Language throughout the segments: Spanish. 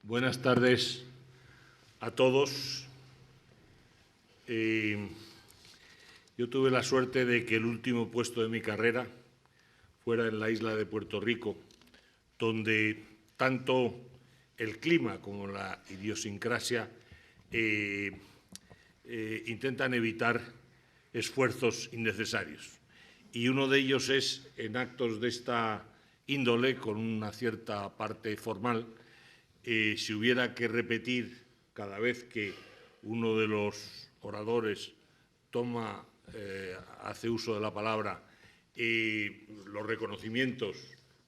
Buenas tardes a todos. Yo tuve la suerte de que el último puesto de mi carrera fuera en la isla de Puerto Rico, donde tanto el clima como la idiosincrasia intentan evitar esfuerzos innecesarios. Y uno de ellos es, en actos de esta índole, con una cierta parte formal, si hubiera que repetir cada vez que uno de los oradores hace uso de la palabra, los reconocimientos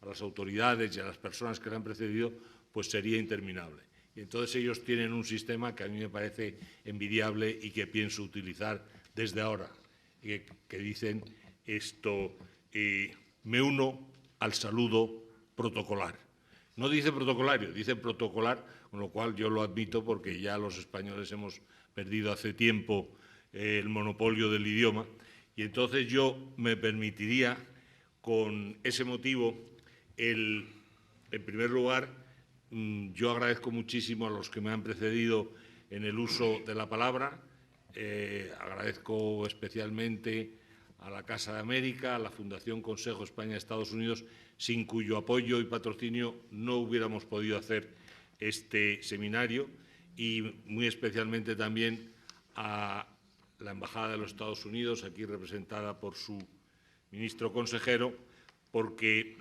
a las autoridades y a las personas que le han precedido, pues sería interminable. Y entonces ellos tienen un sistema que a mí me parece envidiable y que pienso utilizar desde ahora, que dicen esto, me uno al saludo protocolar. No dice protocolario, dice protocolar, con lo cual yo lo admito porque ya los españoles hemos perdido hace tiempo el monopolio del idioma, y entonces yo me permitiría, con ese motivo, en primer lugar, yo agradezco muchísimo a los que me han precedido en el uso de la palabra, agradezco especialmente a la Casa de América, a la Fundación Consejo España-Estados Unidos, sin cuyo apoyo y patrocinio no hubiéramos podido hacer este seminario, y muy especialmente también a la Embajada de los Estados Unidos, aquí representada por su ministro consejero, porque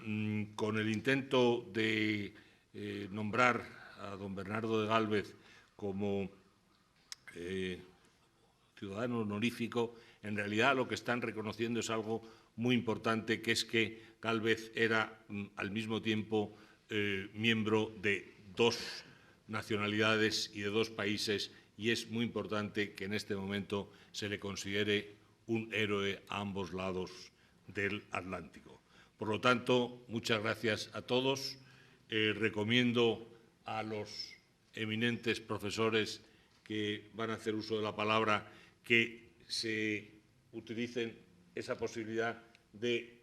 con el intento de nombrar a don Bernardo de Gálvez como ciudadano honorífico, en realidad lo que están reconociendo es algo muy importante, que es que Gálvez era al mismo tiempo miembro de dos nacionalidades y de dos países, y es muy importante que en este momento se le considere un héroe a ambos lados del Atlántico. Por lo tanto, muchas gracias a todos. Recomiendo a los eminentes profesores que van a hacer uso de la palabra que se utilicen esa posibilidad de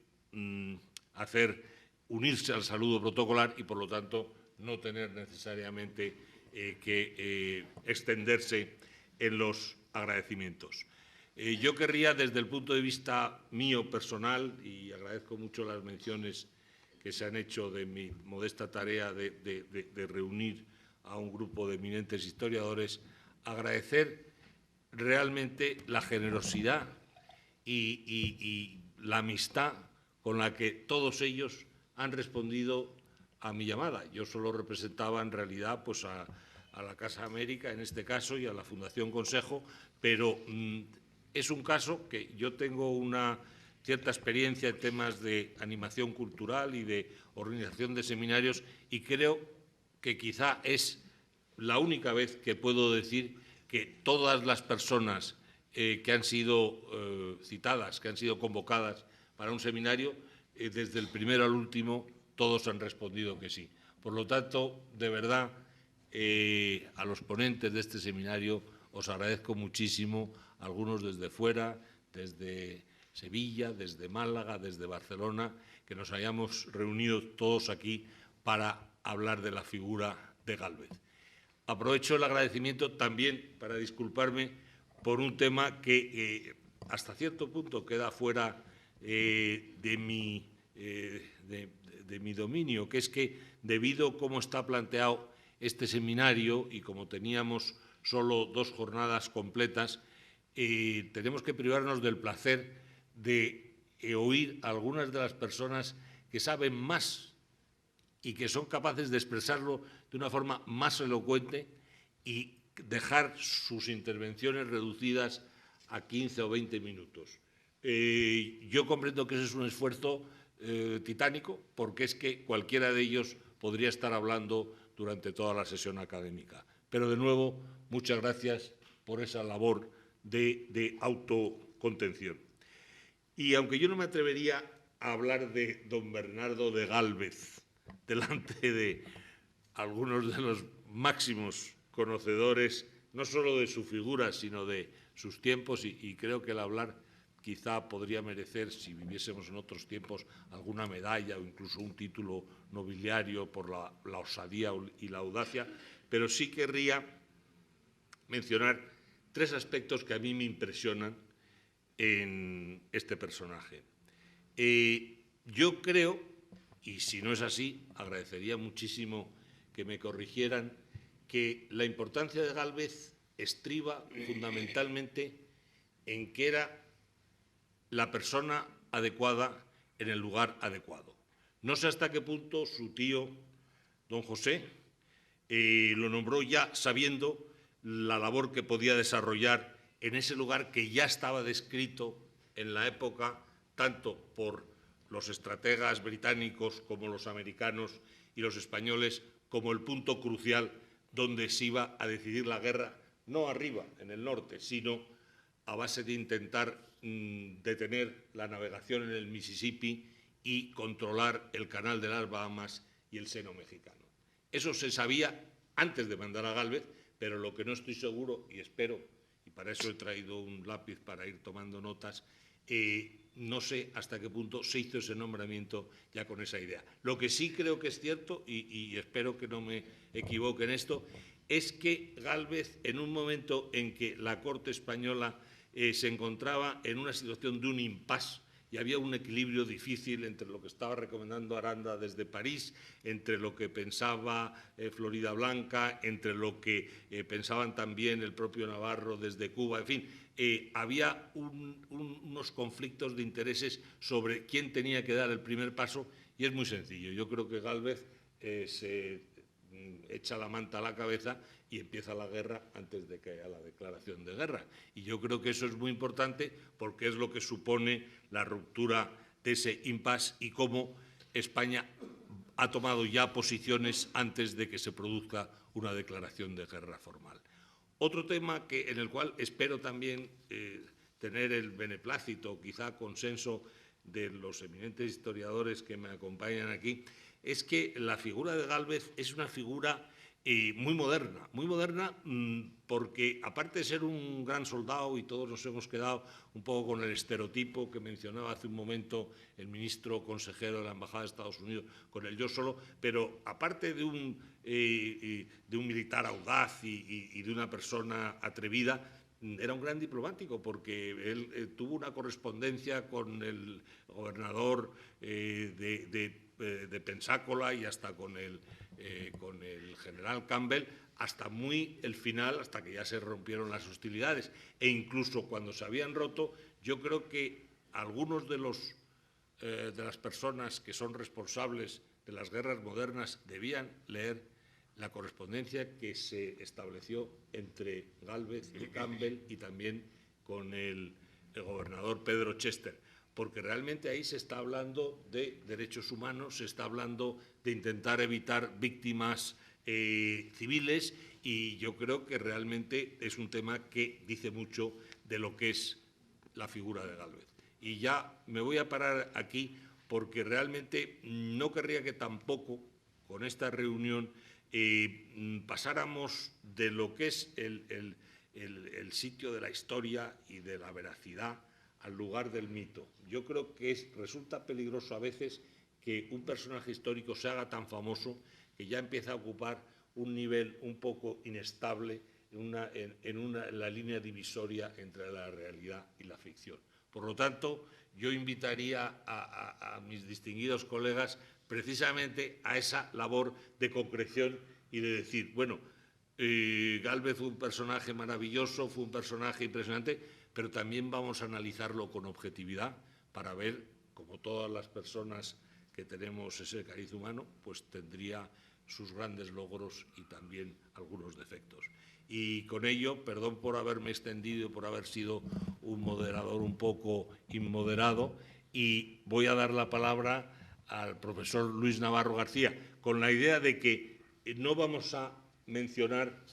unirse al saludo protocolar y, por lo tanto, no tener necesariamente que extenderse en los agradecimientos. Yo querría, desde el punto de vista mío personal, y agradezco mucho las menciones que se han hecho de mi modesta tarea de reunir a un grupo de eminentes historiadores, agradecer realmente la generosidad y la amistad con la que todos ellos han respondido a mi llamada. Yo solo representaba en realidad pues, a la Casa América, en este caso, y a la Fundación Consejo, pero es un caso que yo tengo una cierta experiencia en temas de animación cultural y de organización de seminarios, y creo que quizá es la única vez que puedo decir que todas las personas que han sido citadas, que han sido convocadas para un seminario, desde el primero al último, todos han respondido que sí. Por lo tanto, de verdad, a los ponentes de este seminario os agradezco muchísimo, algunos desde fuera, desde Sevilla, desde Málaga, desde Barcelona, que nos hayamos reunido todos aquí para hablar de la figura de Gálvez. Aprovecho el agradecimiento también para disculparme por un tema que hasta cierto punto queda fuera de mi dominio, que es que, debido a cómo está planteado este seminario y como teníamos solo 2 jornadas completas, tenemos que privarnos del placer de oír a algunas de las personas que saben más y que son capaces de expresarlo de una forma más elocuente, y dejar sus intervenciones reducidas a 15 o 20 minutos. Yo comprendo que ese es un esfuerzo titánico, porque es que cualquiera de ellos podría estar hablando durante toda la sesión académica. Pero, de nuevo, muchas gracias por esa labor de autocontención. Y aunque yo no me atrevería a hablar de don Bernardo de Gálvez delante de algunos de los máximos conocedores, no solo de su figura, sino de sus tiempos, y creo que el hablar quizá podría merecer, si viviésemos en otros tiempos, alguna medalla o incluso un título nobiliario por la osadía y la audacia. pero sí querría mencionar 3 aspectos que a mí me impresionan en este personaje. Yo creo, y si no es así, agradecería muchísimo que me corrigieran, que la importancia de Gálvez estriba fundamentalmente en que era la persona adecuada en el lugar adecuado. No sé hasta qué punto su tío, don José, lo nombró ya sabiendo la labor que podía desarrollar en ese lugar que ya estaba descrito en la época tanto por los estrategas británicos como los americanos y los españoles como el punto crucial donde se iba a decidir la guerra, no arriba, en el norte, sino a base de intentar detener la navegación en el Mississippi y controlar el canal de las Bahamas y el seno mexicano. Eso se sabía antes de mandar a Gálvez, pero lo que no estoy seguro, y espero, y para eso he traído un lápiz para ir tomando notas, no sé hasta qué punto se hizo ese nombramiento ya con esa idea. Lo que sí creo que es cierto, y espero que no me equivoque en esto, es que Gálvez, en un momento en que la corte española se encontraba en una situación de un impasse y había un equilibrio difícil entre lo que estaba recomendando Aranda desde París, entre lo que pensaba Florida Blanca, entre lo que pensaban también el propio Navarro desde Cuba, en fin, había unos conflictos de intereses sobre quién tenía que dar el primer paso y es muy sencillo. Yo creo que Gálvez se echa la manta a la cabeza y empieza la guerra antes de que haya la declaración de guerra. Y yo creo que eso es muy importante porque es lo que supone la ruptura de ese impasse y cómo España ha tomado ya posiciones antes de que se produzca una declaración de guerra formal. Otro tema en el cual espero también tener el beneplácito, quizá consenso de los eminentes historiadores que me acompañan aquí, es que la figura de Gálvez es una figura muy moderna porque aparte de ser un gran soldado, y todos nos hemos quedado un poco con el estereotipo que mencionaba hace un momento el ministro consejero de la Embajada de Estados Unidos, con el yo solo, pero aparte de un militar audaz y de una persona atrevida, era un gran diplomático porque él tuvo una correspondencia con el gobernador de Pensácola y hasta con el general Campbell, hasta muy el final, hasta que ya se rompieron las hostilidades. E incluso cuando se habían roto, yo creo que algunos de las personas que son responsables de las guerras modernas debían leer la correspondencia que se estableció entre Gálvez y Campbell y también con el gobernador Pedro Chester, porque realmente ahí se está hablando de derechos humanos, se está hablando de intentar evitar víctimas civiles, y yo creo que realmente es un tema que dice mucho de lo que es la figura de Gálvez. Y ya me voy a parar aquí porque realmente no querría que tampoco con esta reunión pasáramos de lo que es el sitio de la historia y de la veracidad al lugar del mito. Yo creo que resulta peligroso a veces que un personaje histórico se haga tan famoso que ya empieza a ocupar un nivel un poco inestable en la línea divisoria entre la realidad y la ficción. Por lo tanto, yo invitaría a mis distinguidos colegas precisamente a esa labor de concreción y de decir, bueno, Gálvez fue un personaje maravilloso, fue un personaje impresionante, pero también vamos a analizarlo con objetividad para ver, como todas las personas que tenemos ese cariz humano, pues tendría sus grandes logros y también algunos defectos. Y con ello, perdón por haberme extendido, por haber sido un moderador un poco inmoderado, y voy a dar la palabra al profesor Luis Navarro García, con la idea de que no vamos a mencionar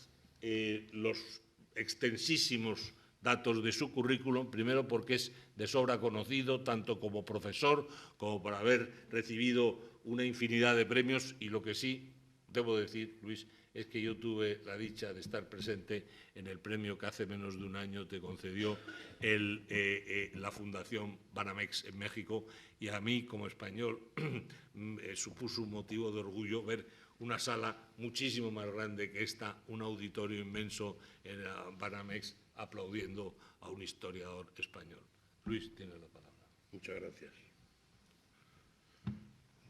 los extensísimos datos de su currículum, primero porque es de sobra conocido, tanto como profesor como por haber recibido una infinidad de premios, y lo que sí debo decir, Luis, es que yo tuve la dicha de estar presente en el premio que hace menos de un año te concedió la Fundación Banamex en México, y a mí, como español, supuso un motivo de orgullo ver una sala muchísimo más grande que esta, un auditorio inmenso en la Banamex, aplaudiendo a un historiador español. Luis, tienes la palabra. Muchas gracias.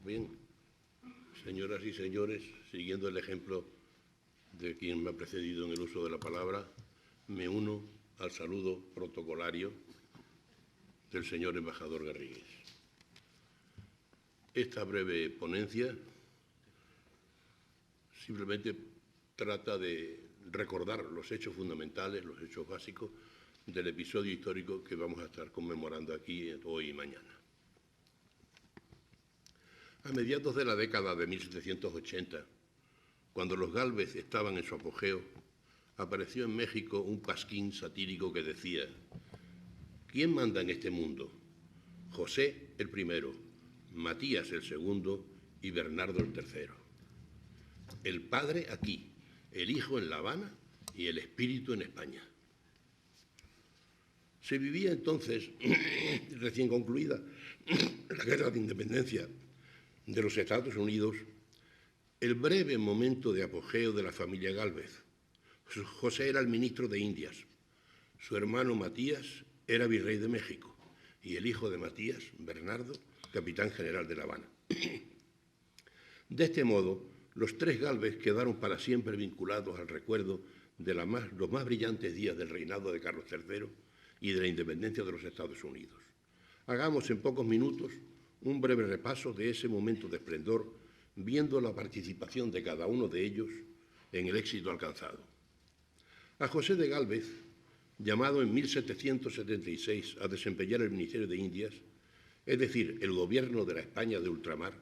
Bien, señoras y señores, siguiendo el ejemplo de quien me ha precedido en el uso de la palabra, me uno al saludo protocolario del señor embajador Garrigues. Esta breve ponencia simplemente trata de recordar los hechos fundamentales, los hechos básicos del episodio histórico que vamos a estar conmemorando aquí hoy y mañana. A mediados de la década de 1780, cuando los Gálvez estaban en su apogeo, apareció en México un pasquín satírico que decía: ¿quién manda en este mundo? José el primero, Matías el segundo y Bernardo el tercero. El padre aquí, el hijo en La Habana y el espíritu en España. Se vivía entonces, recién concluida, la guerra de independencia de los Estados Unidos, el breve momento de apogeo de la familia Gálvez. José era el ministro de Indias, su hermano Matías era virrey de México y el hijo de Matías, Bernardo, capitán general de La Habana. De este modo, los tres Gálvez quedaron para siempre vinculados al recuerdo de los más brillantes días del reinado de Carlos III y de la independencia de los Estados Unidos. Hagamos en pocos minutos un breve repaso de ese momento de esplendor, viendo la participación de cada uno de ellos en el éxito alcanzado. A José de Gálvez, llamado en 1776 a desempeñar el Ministerio de Indias, es decir, el gobierno de la España de ultramar,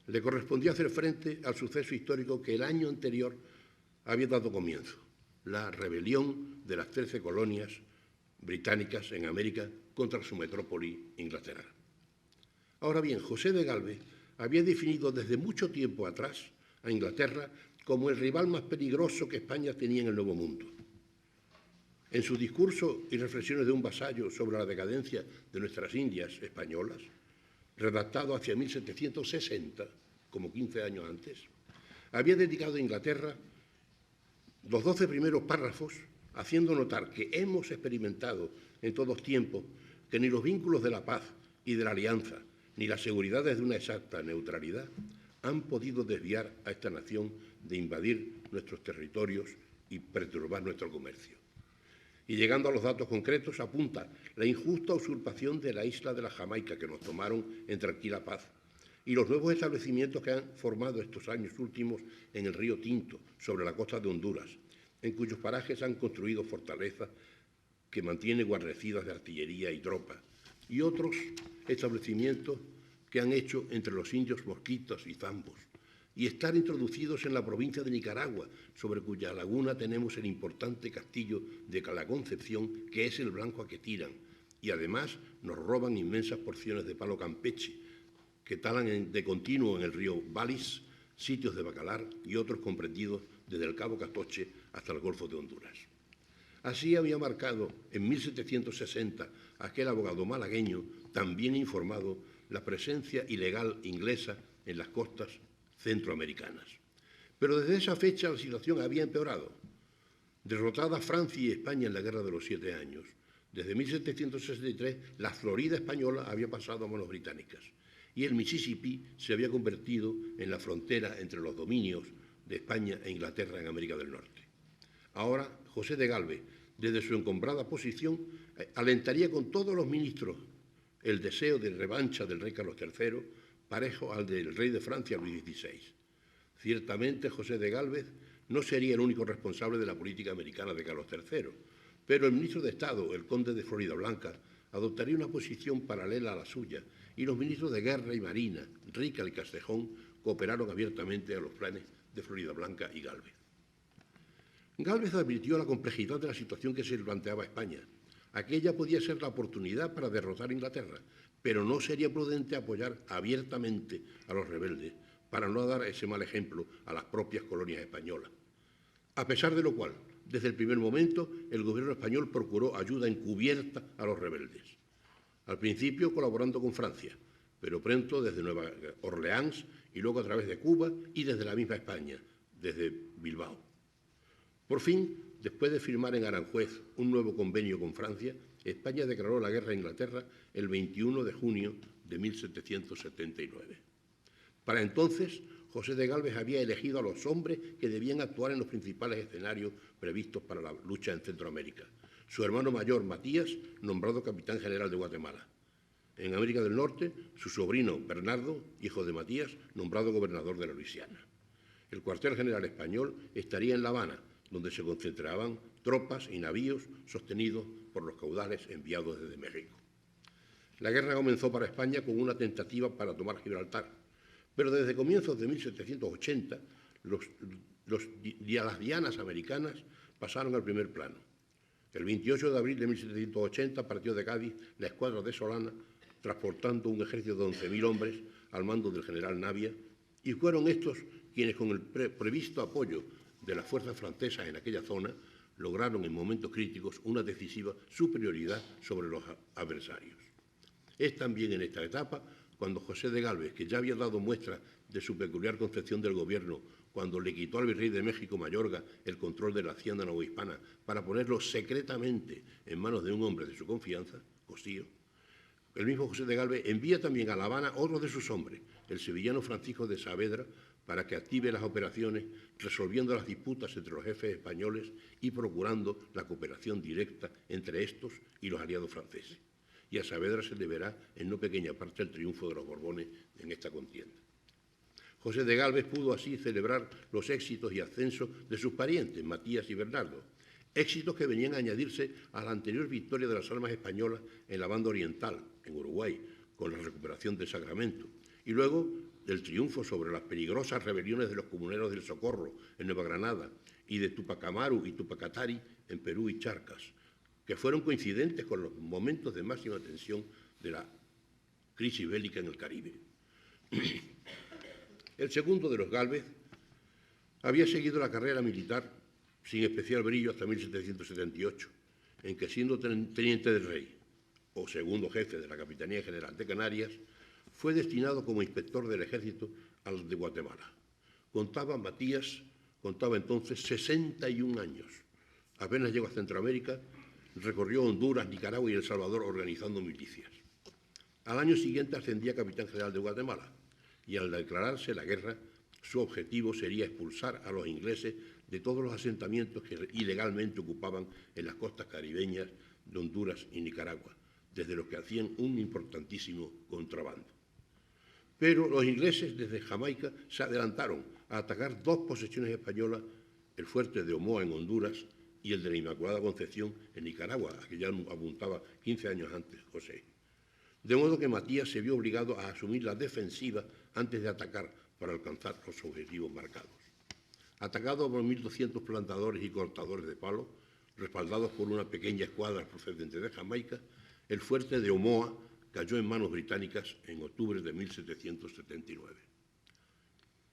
le correspondió hacer frente al suceso histórico que el año anterior había dado comienzo, la rebelión de las 13 colonias británicas en América contra su metrópoli, Inglaterra. Ahora bien, José de Gálvez había definido desde mucho tiempo atrás a Inglaterra como el rival más peligroso que España tenía en el Nuevo Mundo. En su discurso y reflexiones de un vasallo sobre la decadencia de nuestras Indias españolas, redactado hacia 1760, como 15 años antes, había dedicado a Inglaterra los 12 primeros párrafos haciendo notar que hemos experimentado en todos tiempos que ni los vínculos de la paz y de la alianza, ni las seguridades de una exacta neutralidad han podido desviar a esta nación de invadir nuestros territorios y perturbar nuestro comercio. Y llegando a los datos concretos, apunta la injusta usurpación de la isla de la Jamaica que nos tomaron en tranquila paz y los nuevos establecimientos que han formado estos años últimos en el río Tinto, sobre la costa de Honduras, en cuyos parajes han construido fortalezas que mantienen guarnecidas de artillería y tropas, y otros establecimientos que han hecho entre los indios mosquitos y zambos, y estar introducidos en la provincia de Nicaragua, sobre cuya laguna tenemos el importante castillo de la Concepción, que es el blanco a que tiran, y además nos roban inmensas porciones de palo campeche, que talan de continuo en el río Balis, sitios de Bacalar y otros comprendidos desde el Cabo Catoche hasta el Golfo de Honduras. Así había marcado en 1760 aquel abogado malagueño, también informado, la presencia ilegal inglesa en las costas centroamericanas. Pero desde esa fecha la situación había empeorado. Derrotadas Francia y España en la Guerra de los 7 años, desde 1763 la Florida española había pasado a manos británicas y el Mississippi se había convertido en la frontera entre los dominios de España e Inglaterra en América del Norte. Ahora, José de Gálvez, desde su encombrada posición, alentaría con todos los ministros el deseo de revancha del rey Carlos III, parejo al del rey de Francia, Luis XVI. Ciertamente, José de Gálvez no sería el único responsable de la política americana de Carlos III, pero el ministro de Estado, el conde de Floridablanca, adoptaría una posición paralela a la suya, y los ministros de Guerra y Marina, Rica y Castejón, cooperaron abiertamente a los planes de Floridablanca y Gálvez. Gálvez advirtió la complejidad de la situación que se planteaba a España. Aquella podía ser la oportunidad para derrotar a Inglaterra, pero no sería prudente apoyar abiertamente a los rebeldes para no dar ese mal ejemplo a las propias colonias españolas. A pesar de lo cual, desde el primer momento, el gobierno español procuró ayuda encubierta a los rebeldes. Al principio colaborando con Francia, pero pronto desde Nueva Orleans y luego a través de Cuba y desde la misma España, desde Bilbao. Por fin, después de firmar en Aranjuez un nuevo convenio con Francia, España declaró la guerra a Inglaterra el 21 de junio de 1779. Para entonces, José de Gálvez había elegido a los hombres que debían actuar en los principales escenarios previstos para la lucha en Centroamérica. Su hermano mayor, Matías, nombrado capitán general de Guatemala. En América del Norte, su sobrino, Bernardo, hijo de Matías, nombrado gobernador de la Luisiana. El cuartel general español estaría en La Habana, donde se concentraban tropas y navíos sostenidos por los caudales enviados desde México. La guerra comenzó para España con una tentativa para tomar Gibraltar, pero desde comienzos de 1780 las dianas americanas pasaron al primer plano. El 28 de abril de 1780 partió de Cádiz la escuadra de Solana, transportando un ejército de 11.000 hombres al mando del general Navia, y fueron estos quienes, con el previsto apoyo de las fuerzas francesas en aquella zona, lograron en momentos críticos una decisiva superioridad sobre los adversarios. Es también en esta etapa cuando José de Gálvez, que ya había dado muestra de su peculiar concepción del gobierno cuando le quitó al virrey de México, Mayorga, el control de la hacienda novohispana para ponerlo secretamente en manos de un hombre de su confianza, Cosío, el mismo José de Gálvez envía también a La Habana otro de sus hombres, el sevillano Francisco de Saavedra, para que active las operaciones, resolviendo las disputas entre los jefes españoles y procurando la cooperación directa entre estos y los aliados franceses. Y a Saavedra se deberá en no pequeña parte el triunfo de los Borbones en esta contienda. José de Gálvez pudo así celebrar los éxitos y ascensos de sus parientes, Matías y Bernardo, éxitos que venían a añadirse a la anterior victoria de las armas españolas en la banda oriental, en Uruguay, con la recuperación de Sacramento, y luego del triunfo sobre las peligrosas rebeliones de los comuneros del Socorro en Nueva Granada y de Tupac Amaru y Tupac Katari en Perú y Charcas, que fueron coincidentes con los momentos de máxima tensión de la crisis bélica en el Caribe. El segundo de los Gálvez había seguido la carrera militar sin especial brillo hasta 1778, en que, siendo teniente del rey o segundo jefe de la Capitanía General de Canarias, fue destinado como inspector del ejército al de Guatemala. Matías contaba entonces 61 años. Apenas llegó a Centroamérica, recorrió Honduras, Nicaragua y El Salvador organizando milicias. Al año siguiente ascendía a capitán general de Guatemala y, al declararse la guerra, su objetivo sería expulsar a los ingleses de todos los asentamientos que ilegalmente ocupaban en las costas caribeñas de Honduras y Nicaragua, desde los que hacían un importantísimo contrabando. Pero los ingleses desde Jamaica se adelantaron a atacar dos posesiones españolas, el fuerte de Omoa en Honduras y el de la Inmaculada Concepción en Nicaragua, a que ya apuntaba 15 años antes José. De modo que Matías se vio obligado a asumir la defensiva antes de atacar para alcanzar los objetivos marcados. Atacado por 1.200 plantadores y cortadores de palo, respaldados por una pequeña escuadra procedente de Jamaica, el fuerte de Omoa cayó en manos británicas en octubre de 1779.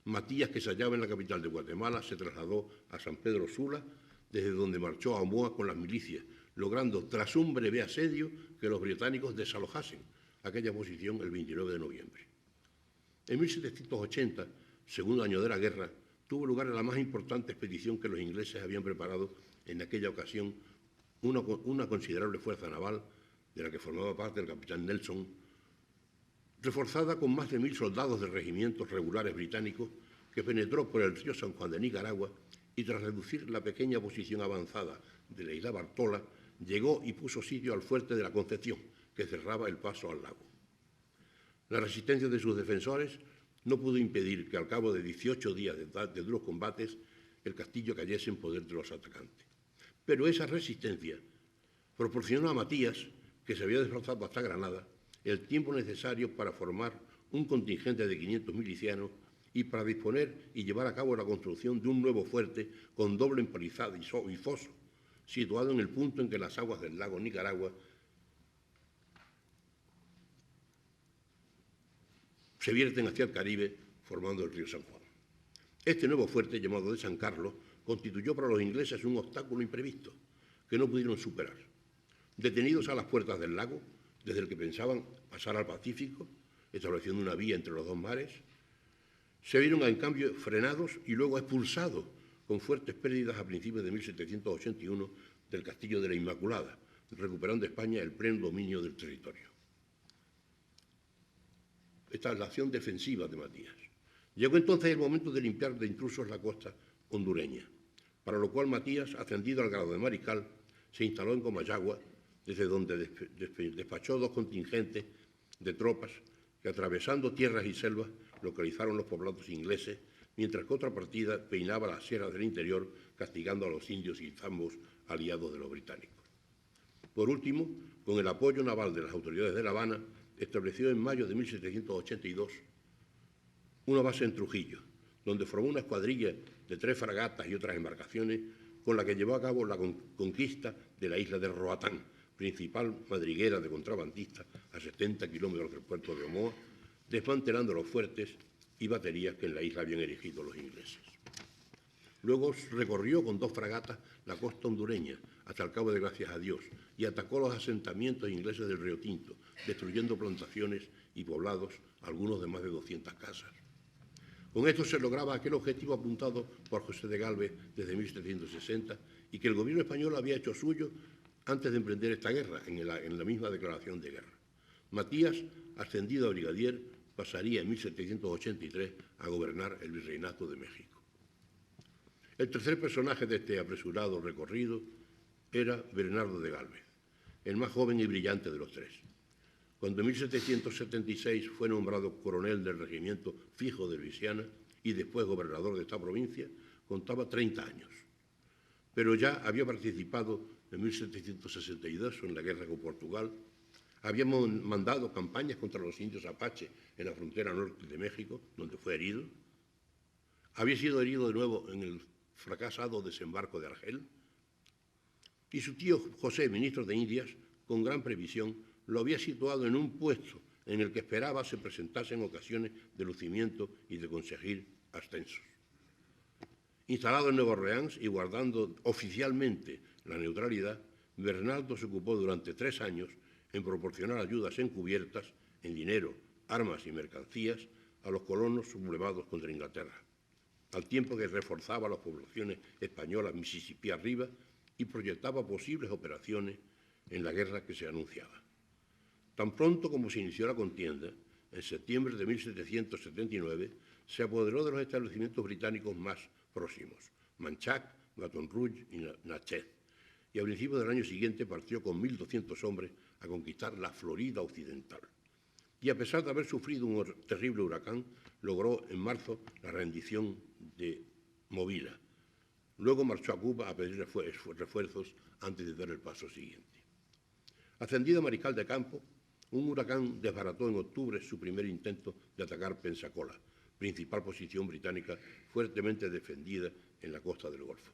Matías, que se hallaba en la capital de Guatemala, se trasladó a San Pedro Sula, desde donde marchó a Omoa con las milicias, logrando, tras un breve asedio, que los británicos desalojasen aquella posición el 29 de noviembre. En 1780, segundo año de la guerra, tuvo lugar la más importante expedición que los ingleses habían preparado en aquella ocasión, una considerable fuerza naval, de la que formaba parte el capitán Nelson, reforzada con más de 1.000 soldados de regimientos regulares británicos, que penetró por el río San Juan de Nicaragua y, tras reducir la pequeña posición avanzada de la isla Bartola, llegó y puso sitio al fuerte de la Concepción, que cerraba el paso al lago. La resistencia de sus defensores no pudo impedir que, al cabo de 18 días de duros combates, el castillo cayese en poder de los atacantes. Pero esa resistencia proporcionó a Matías, que se había desplazado hasta Granada, el tiempo necesario para formar un contingente de 500 milicianos y para disponer y llevar a cabo la construcción de un nuevo fuerte con doble empalizada y foso, situado en el punto en que las aguas del lago Nicaragua se vierten hacia el Caribe, formando el río San Juan. Este nuevo fuerte, llamado de San Carlos, constituyó para los ingleses un obstáculo imprevisto que no pudieron superar. Detenidos a las puertas del lago, desde el que pensaban pasar al Pacífico, estableciendo una vía entre los dos mares, se vieron en cambio frenados y luego expulsados con fuertes pérdidas a principios de 1781 del Castillo de la Inmaculada, recuperando España el pleno dominio del territorio. Esta es la acción defensiva de Matías. Llegó entonces el momento de limpiar de intrusos la costa hondureña, para lo cual Matías, ascendido al grado de mariscal, se instaló en Comayagua, desde donde despachó 2 contingentes de tropas que, atravesando tierras y selvas, localizaron los poblados ingleses, mientras que otra partida peinaba las sierras del interior, castigando a los indios y zambos aliados de los británicos. Por último, con el apoyo naval de las autoridades de La Habana, estableció en mayo de 1782 una base en Trujillo, donde formó una escuadrilla de 3 fragatas y otras embarcaciones con la que llevó a cabo la conquista de la isla de Roatán, principal madriguera de contrabandistas a 70 kilómetros del puerto de Omoa, desmantelando los fuertes y baterías que en la isla habían erigido los ingleses. Luego recorrió con 2 fragatas la costa hondureña hasta el Cabo de Gracias a Dios y atacó los asentamientos ingleses del Río Tinto, destruyendo plantaciones y poblados, algunos de más de 200 casas. Con esto se lograba aquel objetivo apuntado por José de Gálvez desde 1760 y que el gobierno español había hecho suyo antes de emprender esta guerra, en la misma declaración de guerra. Matías, ascendido a brigadier, pasaría en 1783 a gobernar el Virreinato de México. El tercer personaje de este apresurado recorrido era Bernardo de Gálvez, el más joven y brillante de los 3. Cuando en 1776 fue nombrado coronel del regimiento fijo de Luisiana y después gobernador de esta provincia, contaba 30 años. Pero ya había participado en 1762 en la guerra con Portugal, había mandado campañas contra los indios apaches en la frontera norte de México, donde fue herido, había sido herido de nuevo en el fracasado desembarco de Argel, y su tío José, ministro de Indias, con gran previsión, lo había situado en un puesto en el que esperaba se presentasen ocasiones de lucimiento y de conseguir ascensos. Instalado en Nueva Orleans y guardando oficialmente la neutralidad, Bernardo se ocupó durante 3 años en proporcionar ayudas encubiertas en dinero, armas y mercancías a los colonos sublevados contra Inglaterra, al tiempo que reforzaba las poblaciones españolas Mississippi arriba y proyectaba posibles operaciones en la guerra que se anunciaba. Tan pronto como se inició la contienda, en septiembre de 1779, se apoderó de los establecimientos británicos más próximos, Manchac, Baton Rouge y Natchez, y a principios del año siguiente partió con 1.200 hombres a conquistar la Florida Occidental. Y a pesar de haber sufrido un terrible huracán, logró en marzo la rendición de Movila. Luego marchó a Cuba a pedir refuerzos antes de dar el paso siguiente. Ascendido a mariscal de campo, un huracán desbarató en octubre su primer intento de atacar Pensacola, principal posición británica fuertemente defendida en la costa del Golfo.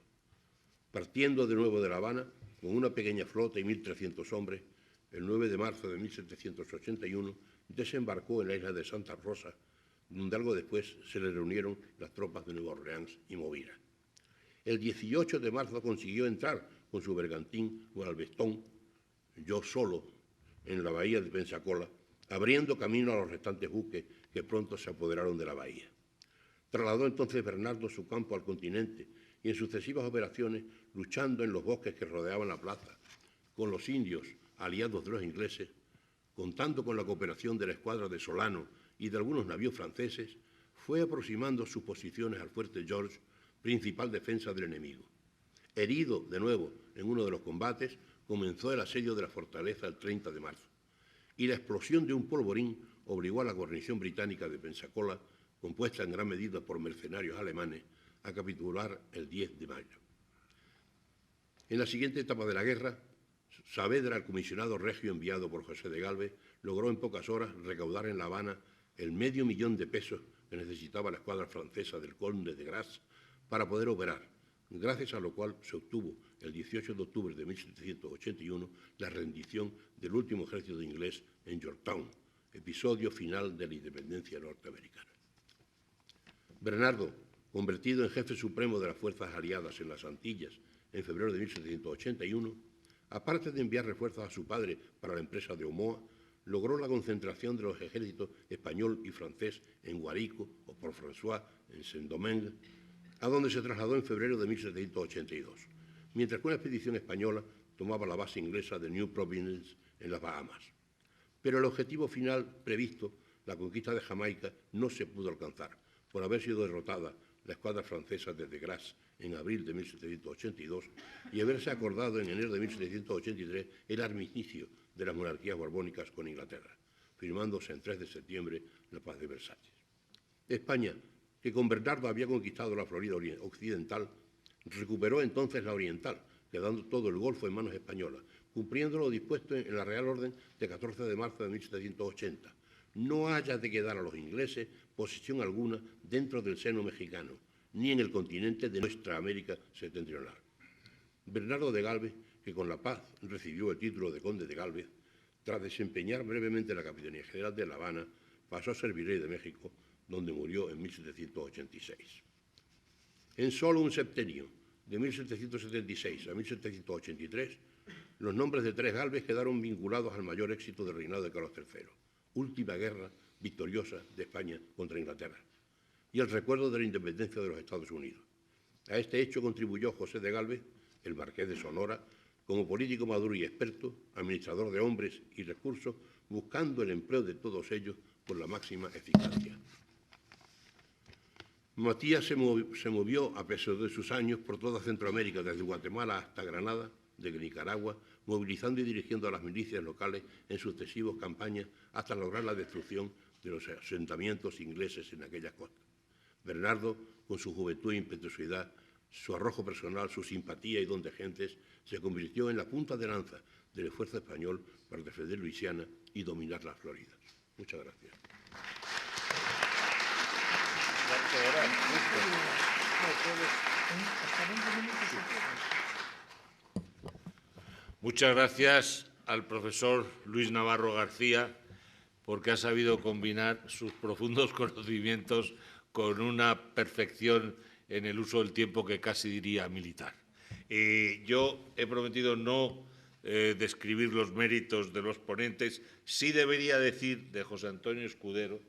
Partiendo de nuevo de La Habana, con una pequeña flota y 1.300 hombres, el 9 de marzo de 1781 desembarcó en la isla de Santa Rosa, donde algo después se le reunieron las tropas de Nueva Orleans y Movira. El 18 de marzo consiguió entrar con su bergantín Galveston, yo solo, en la bahía de Pensacola, abriendo camino a los restantes buques que pronto se apoderaron de la bahía. Trasladó entonces Bernardo su campo al continente y en sucesivas operaciones, luchando en los bosques que rodeaban la plaza, con los indios aliados de los ingleses, contando con la cooperación de la escuadra de Solano y de algunos navíos franceses, fue aproximando sus posiciones al fuerte George, principal defensa del enemigo. Herido de nuevo en uno de los combates, comenzó el asedio de la fortaleza el 30 de marzo, y la explosión de un polvorín obligó a la guarnición británica de Pensacola, compuesta en gran medida por mercenarios alemanes, a capitular el 10 de mayo. En la siguiente etapa de la guerra, Saavedra, el comisionado regio enviado por José de Gálvez, logró en pocas horas recaudar en La Habana el $500,000 de pesos que necesitaba la escuadra francesa del conde de Grasse para poder operar, gracias a lo cual se obtuvo el 18 de octubre de 1781 la rendición del último ejército inglés en Yorktown, episodio final de la independencia norteamericana. Bernardo, convertido en jefe supremo de las fuerzas aliadas en las Antillas en febrero de 1781, aparte de enviar refuerzos a su padre para la empresa de Omoa, logró la concentración de los ejércitos español y francés en Guarico o Port-François, en Saint-Domingue, a donde se trasladó en febrero de 1782, mientras que una expedición española tomaba la base inglesa de New Providence en las Bahamas. Pero el objetivo final previsto, la conquista de Jamaica, no se pudo alcanzar, por haber sido derrotada la escuadra francesa desde Grasse en abril de 1782 y haberse acordado en enero de 1783 el armisticio de las monarquías borbónicas con Inglaterra, firmándose en 3 de septiembre la paz de Versalles. España, que con Bernardo había conquistado la Florida occidental, recuperó entonces la oriental, quedando todo el Golfo en manos españolas, cumpliendo lo dispuesto en la Real Orden de 14 de marzo de 1780. No haya de quedar a los ingleses posesión alguna dentro del seno mexicano, ni en el continente de nuestra América septentrional. Bernardo de Gálvez, que con la paz recibió el título de conde de Gálvez, tras desempeñar brevemente la Capitanía General de La Habana, pasó a ser virrey de México, donde murió en 1786. En solo un septenio, de 1776 a 1783, los nombres de 3 Gálvez quedaron vinculados al mayor éxito del reinado de Carlos III, última guerra victoriosa de España contra Inglaterra, y el recuerdo de la independencia de los Estados Unidos. A este hecho contribuyó José de Gálvez, el marqués de Sonora, como político maduro y experto, administrador de hombres y recursos, buscando el empleo de todos ellos con la máxima eficacia. Matías se movió, a pesar de sus años, por toda Centroamérica, desde Guatemala hasta Granada, desde Nicaragua, movilizando y dirigiendo a las milicias locales en sucesivas campañas hasta lograr la destrucción de los asentamientos ingleses en aquellas costas. Bernardo, con su juventud e impetuosidad, su arrojo personal, su simpatía y don de gentes, se convirtió en la punta de lanza del esfuerzo español para defender Luisiana y dominar las Floridas. Muchas gracias. Muchas gracias al profesor Luis Navarro García, porque ha sabido combinar sus profundos conocimientos con una perfección en el uso del tiempo que casi diría militar. Yo he prometido no describir los méritos de los ponentes. Sí debería decir de José Antonio Escudero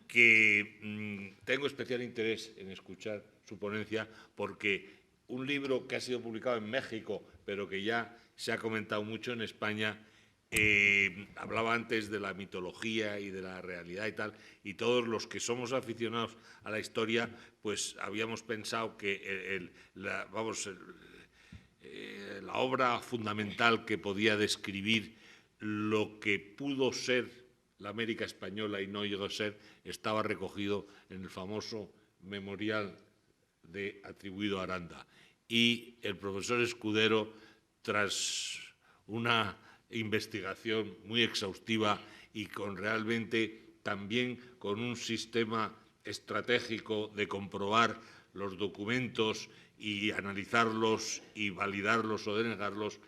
que tengo especial interés en escuchar su ponencia, porque un libro que ha sido publicado en México, pero que ya se ha comentado mucho en España, hablaba antes de la mitología y de la realidad y tal, y todos los que somos aficionados a la historia, pues habíamos pensado que la obra fundamental que podía describir lo que pudo ser la América española y no llegó a ser, estaba recogido en el famoso memorial atribuido a Aranda. Y el profesor Escudero, tras una investigación muy exhaustiva y realmente también con un sistema estratégico de comprobar los documentos y analizarlos y validarlos o denegarlos,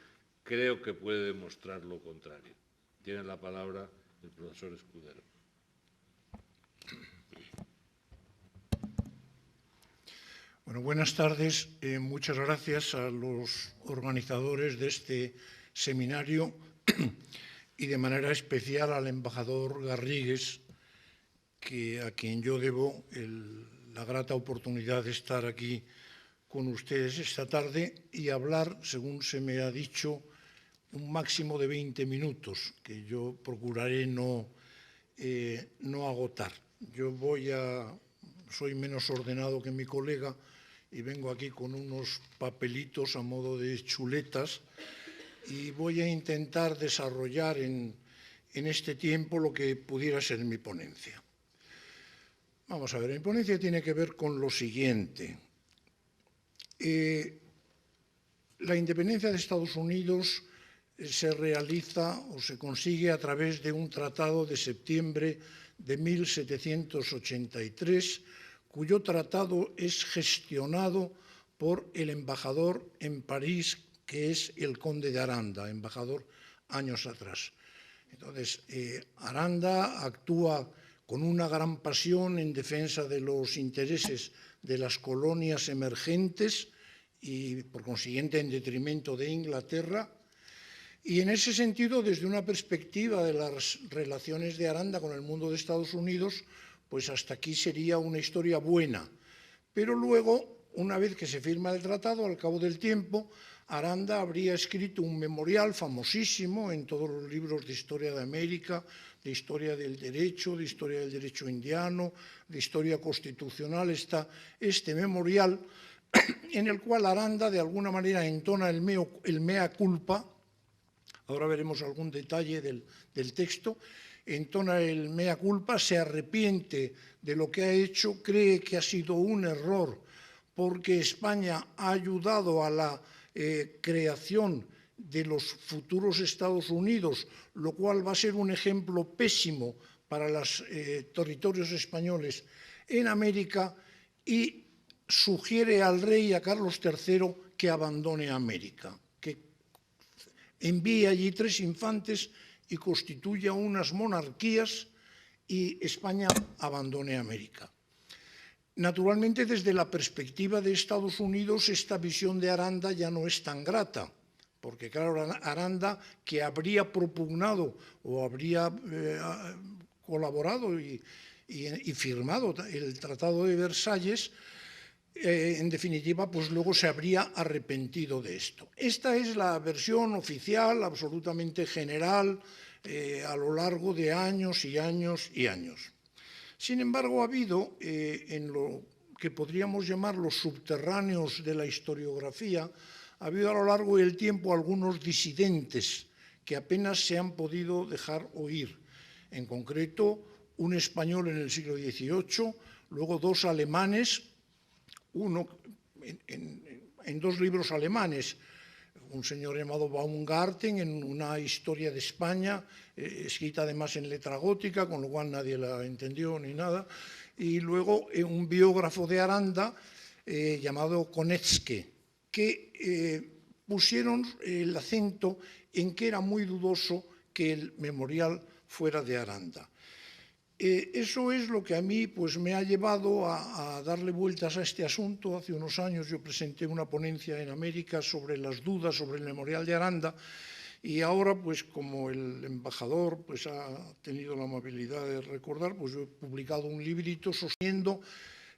creo que puede demostrar lo contrario. Tiene la palabra el profesor Escudero. Bueno, buenas tardes. Muchas gracias a los organizadores de este seminario y de manera especial al embajador Garrigues, a quien yo debo la grata oportunidad de estar aquí con ustedes esta tarde y hablar, según se me ha dicho, un máximo de 20 minutos, que yo procuraré no agotar. Soy menos ordenado que mi colega y vengo aquí con unos papelitos a modo de chuletas y voy a intentar desarrollar en este tiempo lo que pudiera ser mi ponencia. Vamos a ver, mi ponencia tiene que ver con lo siguiente. La independencia de Estados Unidos se realiza o se consigue a través de un tratado de septiembre de 1783, cuyo tratado es gestionado por el embajador en París, que es el conde de Aranda, embajador años atrás. Entonces, Aranda actúa con una gran pasión en defensa de los intereses de las colonias emergentes y, por consiguiente, en detrimento de Inglaterra. Y en ese sentido, desde una perspectiva de las relaciones de Aranda con el mundo de Estados Unidos, pues hasta aquí sería una historia buena. Pero luego, una vez que se firma el tratado, al cabo del tiempo, Aranda habría escrito un memorial famosísimo en todos los libros de historia de América, de historia del derecho indiano, de historia constitucional. Está este memorial en el cual Aranda de alguna manera entona el mea culpa. Ahora veremos algún detalle del texto. Entona el mea culpa, se arrepiente de lo que ha hecho, cree que ha sido un error porque España ha ayudado a la creación de los futuros Estados Unidos, lo cual va a ser un ejemplo pésimo para los territorios españoles en América, y sugiere al rey, a Carlos III, que abandone América, que envíe allí 3 infantes y constituya unas monarquías y España abandone América. Naturalmente, desde la perspectiva de Estados Unidos, esta visión de Aranda ya no es tan grata, porque, claro, Aranda, que habría propugnado o habría colaborado y firmado el Tratado de Versalles, en definitiva, pues luego se habría arrepentido de esto. Esta es la versión oficial, absolutamente general, a lo largo de años y años y años. Sin embargo, ha habido, en lo que podríamos llamar los subterráneos de la historiografía, ha habido a lo largo del tiempo algunos disidentes que apenas se han podido dejar oír. En concreto, un español en el siglo XVIII, luego 2 alemanes, uno en 2 libros alemanes, un señor llamado Baumgarten en una historia de España, escrita además en letra gótica, con lo cual nadie la entendió ni nada, y luego un biógrafo de Aranda llamado Konetzke, que pusieron el acento en que era muy dudoso que el memorial fuera de Aranda. Eso es lo que a mí pues, me ha llevado a darle vueltas a este asunto. Hace unos años yo presenté una ponencia en América sobre las dudas sobre el memorial de Aranda, y ahora, pues como el embajador pues, ha tenido la amabilidad de recordar, pues yo he publicado un librito sosteniendo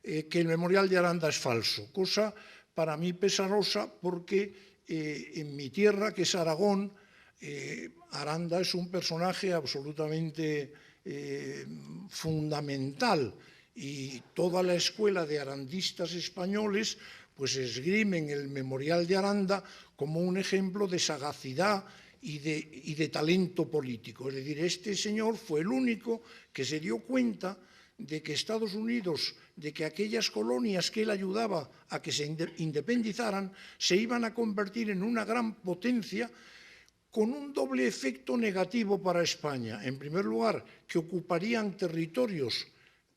que el memorial de Aranda es falso, cosa para mí pesarosa porque en mi tierra, que es Aragón, Aranda es un personaje absolutamente fundamental, y toda la escuela de arandistas españoles pues esgrimen el memorial de Aranda como un ejemplo de sagacidad y de talento político. Es decir, este señor fue el único que se dio cuenta de que Estados Unidos, de que aquellas colonias que él ayudaba a que se independizaran, se iban a convertir en una gran potencia, con un doble efecto negativo para España. En primer lugar, que ocuparían territorios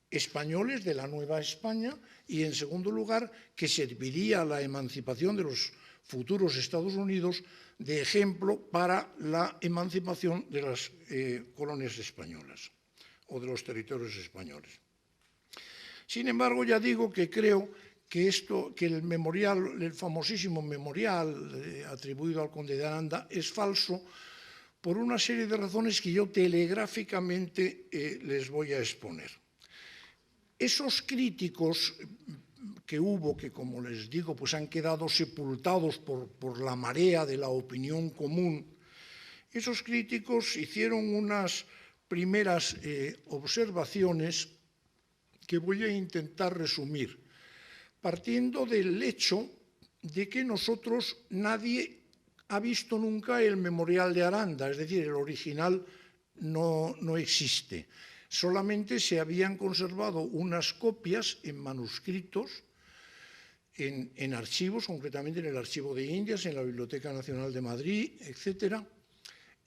españoles de la Nueva España, y en segundo lugar, que serviría a la emancipación de los futuros Estados Unidos de ejemplo para la emancipación de las colonias españolas o de los territorios españoles. Sin embargo, ya digo que creo que el memorial, el famosísimo memorial atribuido al conde de Aranda, es falso por una serie de razones que yo telegráficamente les voy a exponer. Esos críticos que hubo, que como les digo, pues han quedado sepultados por la marea de la opinión común, esos críticos hicieron unas primeras observaciones que voy a intentar resumir, partiendo del hecho de que nadie ha visto nunca el memorial de Aranda, es decir, el original no existe. Solamente se habían conservado unas copias en manuscritos, en archivos, concretamente en el Archivo de Indias, en la Biblioteca Nacional de Madrid, etc.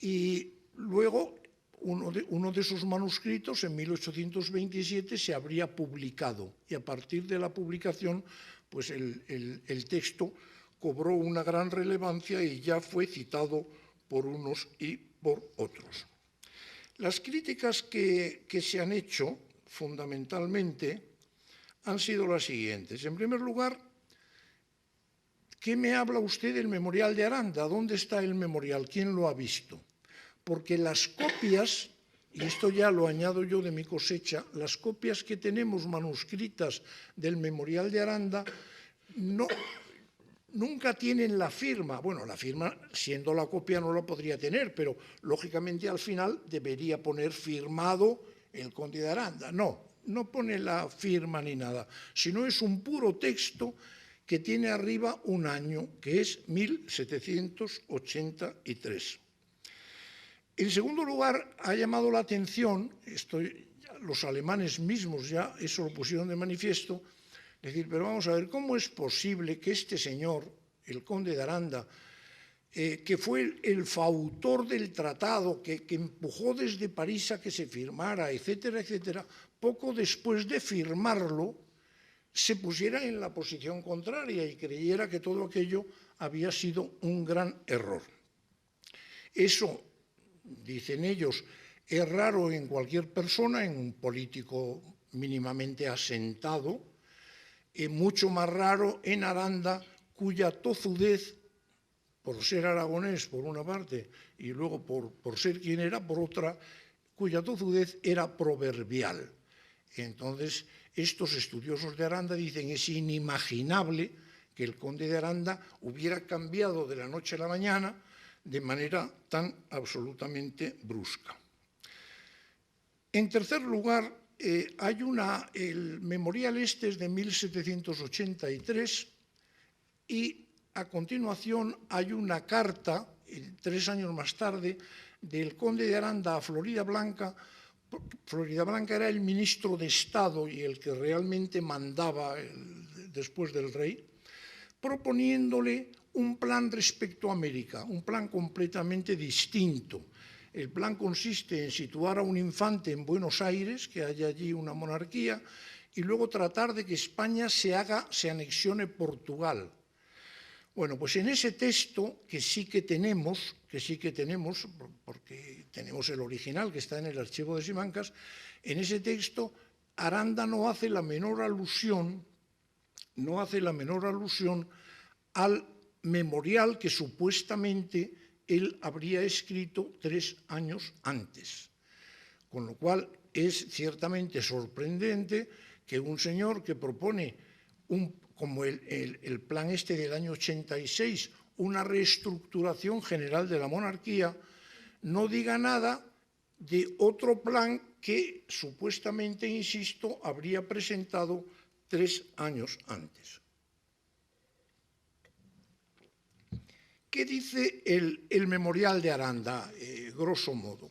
Y luego uno de esos manuscritos, en 1827, se habría publicado, y a partir de la publicación, pues el texto cobró una gran relevancia y ya fue citado por unos y por otros. Las críticas que se han hecho, fundamentalmente, han sido las siguientes. En primer lugar, ¿qué me habla usted del memorial de Aranda? ¿Dónde está el memorial? ¿Quién lo ha visto? Porque las copias, y esto ya lo añado yo de mi cosecha, las copias que tenemos manuscritas del memorial de Aranda nunca tienen la firma. Bueno, la firma, siendo la copia, no la podría tener, pero lógicamente al final debería poner firmado el conde de Aranda. No pone la firma ni nada, sino es un puro texto que tiene arriba un año, que es 1783. En segundo lugar, ha llamado la atención, los alemanes mismos ya eso lo pusieron de manifiesto, decir, pero vamos a ver, ¿cómo es posible que este señor, el conde de Aranda, que fue el fautor del tratado, que empujó desde París a que se firmara, etcétera, etcétera, poco después de firmarlo, se pusiera en la posición contraria y creyera que todo aquello había sido un gran error? Eso, dicen ellos, es raro en cualquier persona, en un político mínimamente asentado, mucho más raro en Aranda, cuya tozudez, por ser aragonés por una parte y luego por ser quien era por otra, cuya tozudez era proverbial. Entonces, estos estudiosos de Aranda dicen es inimaginable que el conde de Aranda hubiera cambiado de la noche a la mañana de manera tan absolutamente brusca. En tercer lugar, hay el memorial este es de 1783 y a continuación hay una carta, 3 años más tarde, del conde de Aranda a Floridablanca. Floridablanca era el ministro de Estado y el que realmente mandaba después del rey, proponiéndole un plan respecto a América, un plan completamente distinto. El plan consiste en situar a un infante en Buenos Aires, que haya allí una monarquía, y luego tratar de que España se anexione Portugal. Bueno, pues en ese texto, que sí que tenemos, porque tenemos el original que está en el archivo de Simancas, en ese texto Aranda no hace la menor alusión al memorial que supuestamente él habría escrito 3 años antes. Con lo cual es ciertamente sorprendente que un señor que propone, como el plan este del año 86, una reestructuración general de la monarquía, no diga nada de otro plan que supuestamente, insisto, habría presentado 3 años antes. ¿Qué dice el memorial de Aranda, grosso modo?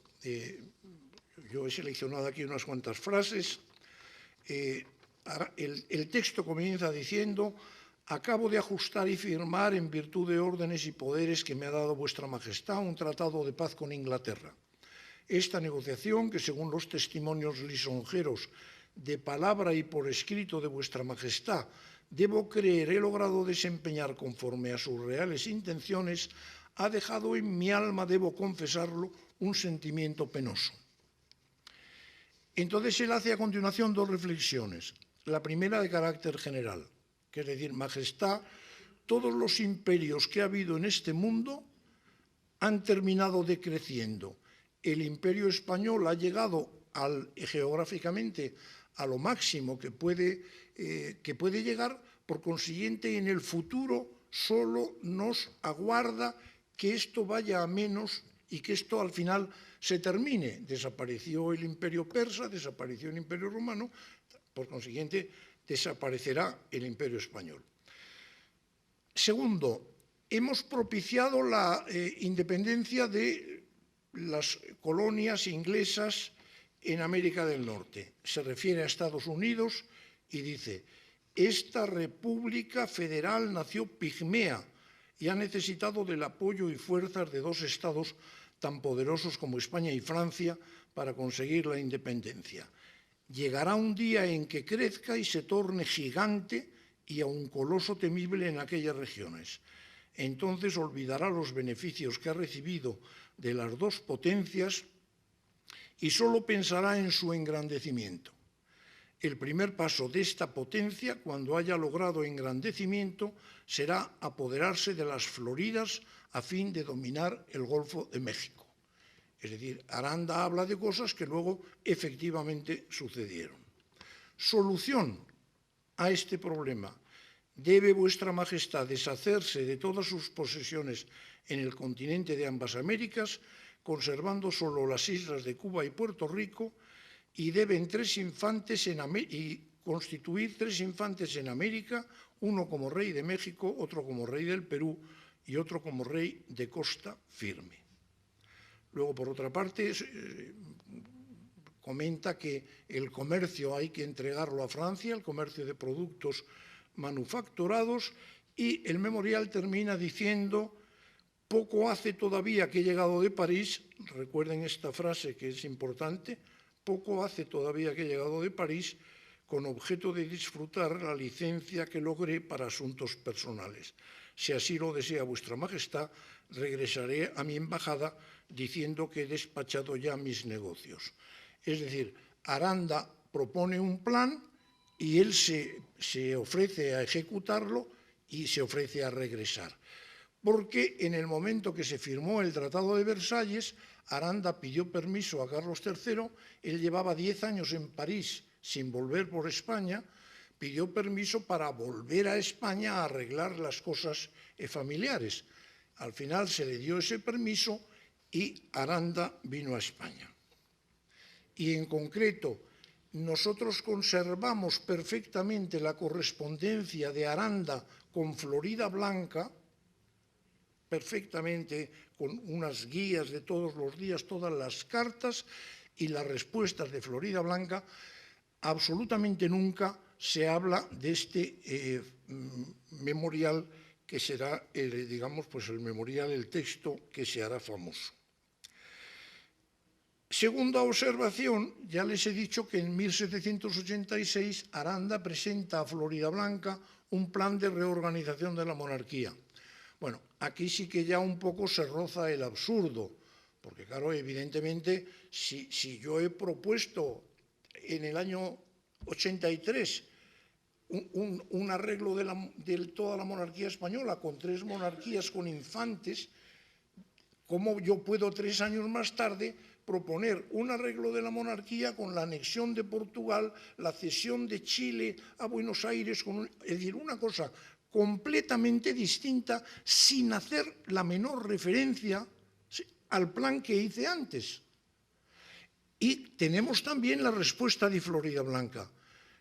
Yo he seleccionado aquí unas cuantas frases. El texto comienza diciendo: acabo de ajustar y firmar, en virtud de órdenes y poderes que me ha dado vuestra majestad, un tratado de paz con Inglaterra. Esta negociación, que según los testimonios lisonjeros de palabra y por escrito de vuestra majestad, debo creer he logrado desempeñar conforme a sus reales intenciones, ha dejado en mi alma, debo confesarlo, un sentimiento penoso. Entonces él hace a continuación 2 reflexiones. La primera de carácter general, que es decir, majestad, todos los imperios que ha habido en este mundo han terminado decreciendo. El imperio español ha llegado geográficamente a lo máximo que puede llegar, por consiguiente en el futuro solo nos aguarda que esto vaya a menos y que esto al final se termine. Desapareció el imperio persa, desapareció el imperio romano, por consiguiente desaparecerá el imperio español. Segundo, hemos propiciado la independencia de las colonias inglesas en América del Norte. Se refiere a Estados Unidos y dice: esta república federal nació pigmea y ha necesitado del apoyo y fuerzas de 2 estados tan poderosos como España y Francia para conseguir la independencia. Llegará un día en que crezca y se torne gigante y a un coloso temible en aquellas regiones. Entonces olvidará los beneficios que ha recibido de las 2 potencias y solo pensará en su engrandecimiento. El primer paso de esta potencia, cuando haya logrado engrandecimiento, será apoderarse de las Floridas a fin de dominar el Golfo de México. Es decir, Aranda habla de cosas que luego efectivamente sucedieron. Solución a este problema. Debe vuestra majestad deshacerse de todas sus posesiones en el continente de ambas Américas, conservando solo las islas de Cuba y Puerto Rico, y deben constituir 3 infantes en América, uno como rey de México, otro como rey del Perú y otro como rey de Costa Firme. Luego, por otra parte, comenta que el comercio hay que entregarlo a Francia, el comercio de productos manufacturados, y el memorial termina diciendo: poco hace todavía que he llegado de París, recuerden esta frase que es importante, poco hace todavía que he llegado de París, con objeto de disfrutar la licencia que logré para asuntos personales. Si así lo desea vuestra majestad, regresaré a mi embajada diciendo que he despachado ya mis negocios. Es decir, Aranda propone un plan y él se ofrece a ejecutarlo y se ofrece a regresar. Porque en el momento que se firmó el Tratado de Versalles, Aranda pidió permiso a Carlos III, él llevaba 10 años en París sin volver por España, pidió permiso para volver a España a arreglar las cosas familiares. Al final se le dio ese permiso y Aranda vino a España. Y en concreto, nosotros conservamos perfectamente la correspondencia de Aranda con Florida Blanca, perfectamente, con unas guías de todos los días, todas las cartas y las respuestas de Florida Blanca. Absolutamente nunca se habla de este memorial que será, digamos, pues el memorial, el texto que se hará famoso. Segunda observación, ya les he dicho que en 1786 Aranda presenta a Florida Blanca un plan de reorganización de la monarquía. Bueno, aquí sí que ya un poco se roza el absurdo, porque claro, evidentemente, si yo he propuesto en el año 83 un arreglo de toda la monarquía española con 3 monarquías con infantes, ¿cómo yo puedo 3 años más tarde proponer un arreglo de la monarquía con la anexión de Portugal, la cesión de Chile a Buenos Aires, es decir, una cosa completamente distinta, sin hacer la menor referencia al plan que hice antes? Y tenemos también la respuesta de Florida Blanca.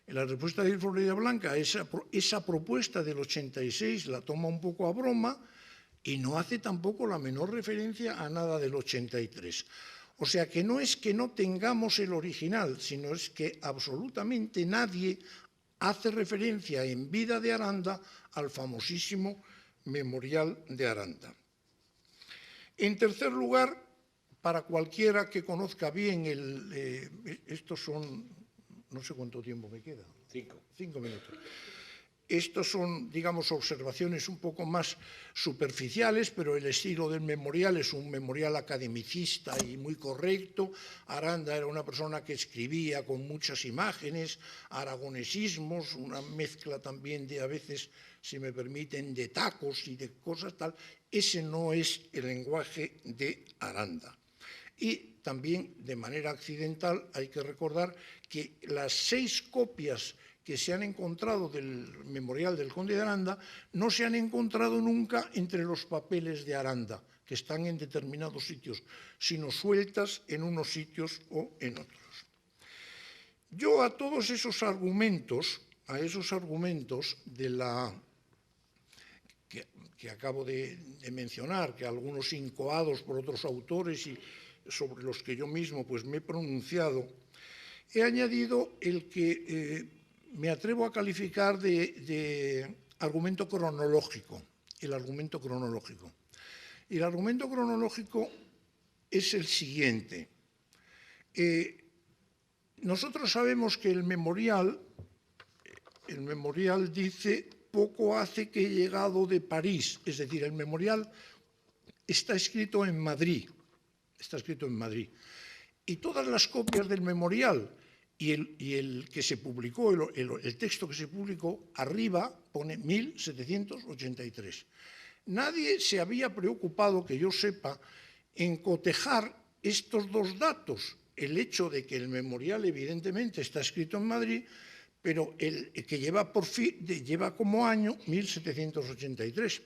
En la respuesta de Florida Blanca, esa propuesta del 86 la toma un poco a broma y no hace tampoco la menor referencia a nada del 83. O sea que no es que no tengamos el original, sino es que absolutamente nadie hace referencia en vida de Aranda al famosísimo memorial de Aranda. En tercer lugar, para cualquiera que conozca bien estos son, no sé cuánto tiempo me queda. 5 minutos. Estos son, digamos, observaciones un poco más superficiales, pero el estilo del memorial es un memorial academicista y muy correcto. Aranda era una persona que escribía con muchas imágenes, aragonesismos, una mezcla también de, a veces, si me permiten, de tacos y de cosas tal. Ese no es el lenguaje de Aranda. Y también, de manera accidental, hay que recordar que las 6 copias que se han encontrado del memorial del conde de Aranda no se han encontrado nunca entre los papeles de Aranda, que están en determinados sitios, sino sueltas en unos sitios o en otros. Yo a todos esos argumentos, que acabo de mencionar, que algunos incoados por otros autores y sobre los que yo mismo pues, me he pronunciado, he añadido el que me atrevo a calificar de argumento cronológico, el argumento cronológico. Y el argumento cronológico es el siguiente. Nosotros sabemos que el memorial dice poco hace que he llegado de París, es decir, el memorial está escrito en Madrid, Y todas las copias del memorial y el que se publicó, el texto que se publicó, arriba pone 1783. Nadie se había preocupado, que yo sepa, en cotejar estos dos datos, el hecho de que el memorial evidentemente está escrito en Madrid, pero el que lleva como año 1783,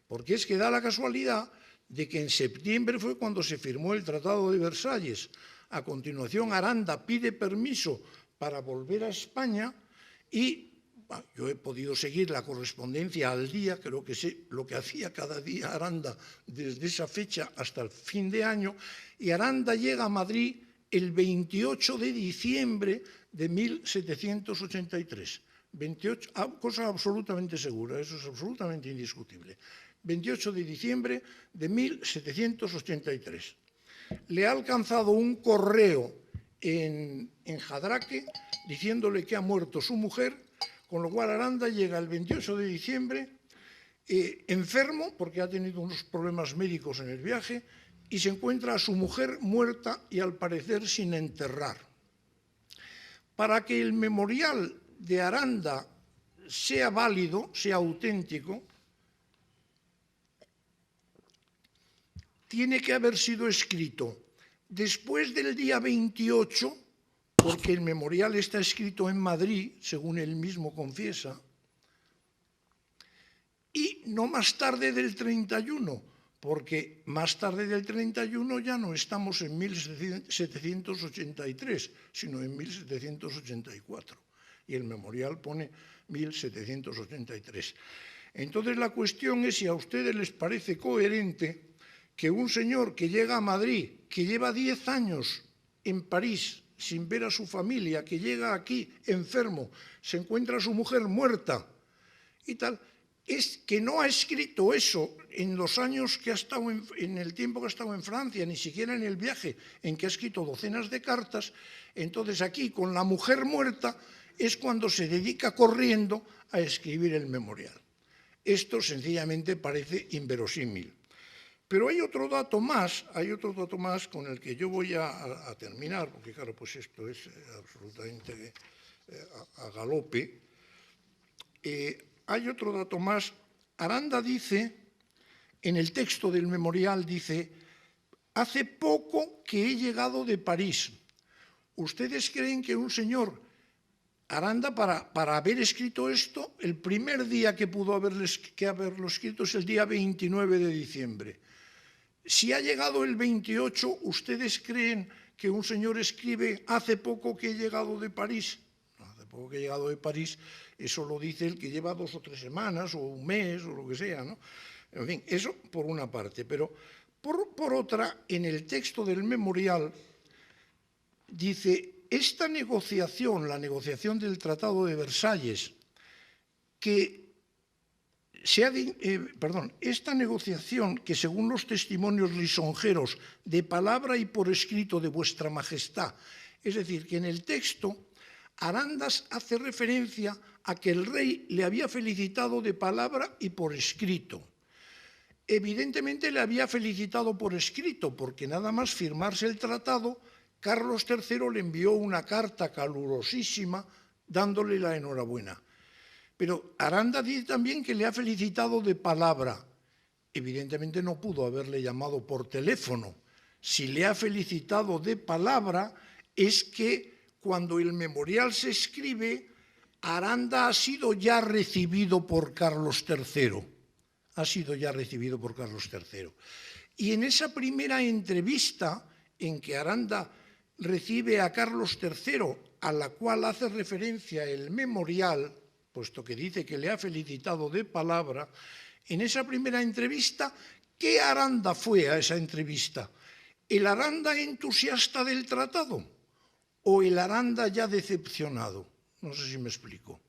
porque es que da la casualidad de que en septiembre fue cuando se firmó el Tratado de Versalles. A continuación, Aranda pide permiso para volver a España y yo he podido seguir la correspondencia al día, creo que sé lo que hacía cada día Aranda desde esa fecha hasta el fin de año, y Aranda llega a Madrid el 28 de diciembre de 1783. 28, cosa absolutamente segura, eso es absolutamente indiscutible. 28 de diciembre de 1783. Le ha alcanzado un correo en Jadraque diciéndole que ha muerto su mujer, con lo cual Aranda llega el 28 de diciembre enfermo, porque ha tenido unos problemas médicos en el viaje, y se encuentra a su mujer muerta y al parecer sin enterrar. Para que el memorial de Aranda sea válido, sea auténtico, tiene que haber sido escrito después del día 28, porque el memorial está escrito en Madrid, según él mismo confiesa, y no más tarde del 31, porque más tarde del 31 ya no estamos en 1783, sino en 1784, y el memorial pone 1783. Entonces la cuestión es si a ustedes les parece coherente que un señor que llega a Madrid, que lleva 10 años en París sin ver a su familia, que llega aquí enfermo, se encuentra a su mujer muerta y tal, es que no ha escrito eso en los años que ha estado en el tiempo que ha estado en Francia, ni siquiera en el viaje en que ha escrito docenas de cartas. Entonces aquí, con la mujer muerta, es cuando se dedica corriendo a escribir el memorial. Esto sencillamente parece inverosímil. Pero hay otro dato más con el que yo voy a terminar, porque claro, pues esto es absolutamente a galope. Hay otro dato más. Aranda dice, en el texto del memorial, dice: hace poco que he llegado de París. ¿Ustedes creen que un señor, Aranda, para haber escrito esto, el primer día que pudo haberlo escrito es el día 29 de diciembre? Si ha llegado el 28, ¿ustedes creen que un señor escribe hace poco que he llegado de París? No, hace poco que he llegado de París, eso lo dice el que lleva 2 o 3 semanas o un mes o lo que sea, ¿no? En fin, eso por una parte. Pero por otra, en el texto del memorial dice: esta negociación, la negociación del Tratado de Versalles, esta negociación que, según los testimonios lisonjeros de palabra y por escrito de vuestra majestad, es decir, que en el texto Arandas hace referencia a que el rey le había felicitado de palabra y por escrito. Evidentemente le había felicitado por escrito, porque nada más firmarse el tratado, Carlos III le envió una carta calurosísima dándole la enhorabuena. Pero Aranda dice también que le ha felicitado de palabra. Evidentemente no pudo haberle llamado por teléfono. Si le ha felicitado de palabra, es que cuando el memorial se escribe, Aranda ha sido ya recibido por Carlos III. Ha sido ya recibido por Carlos III. Y en esa primera entrevista en que Aranda recibe a Carlos III, a la cual hace referencia el memorial, puesto que dice que le ha felicitado de palabra, en esa primera entrevista, ¿qué Aranda fue a esa entrevista? ¿El Aranda entusiasta del tratado o el Aranda ya decepcionado? No sé si me explico.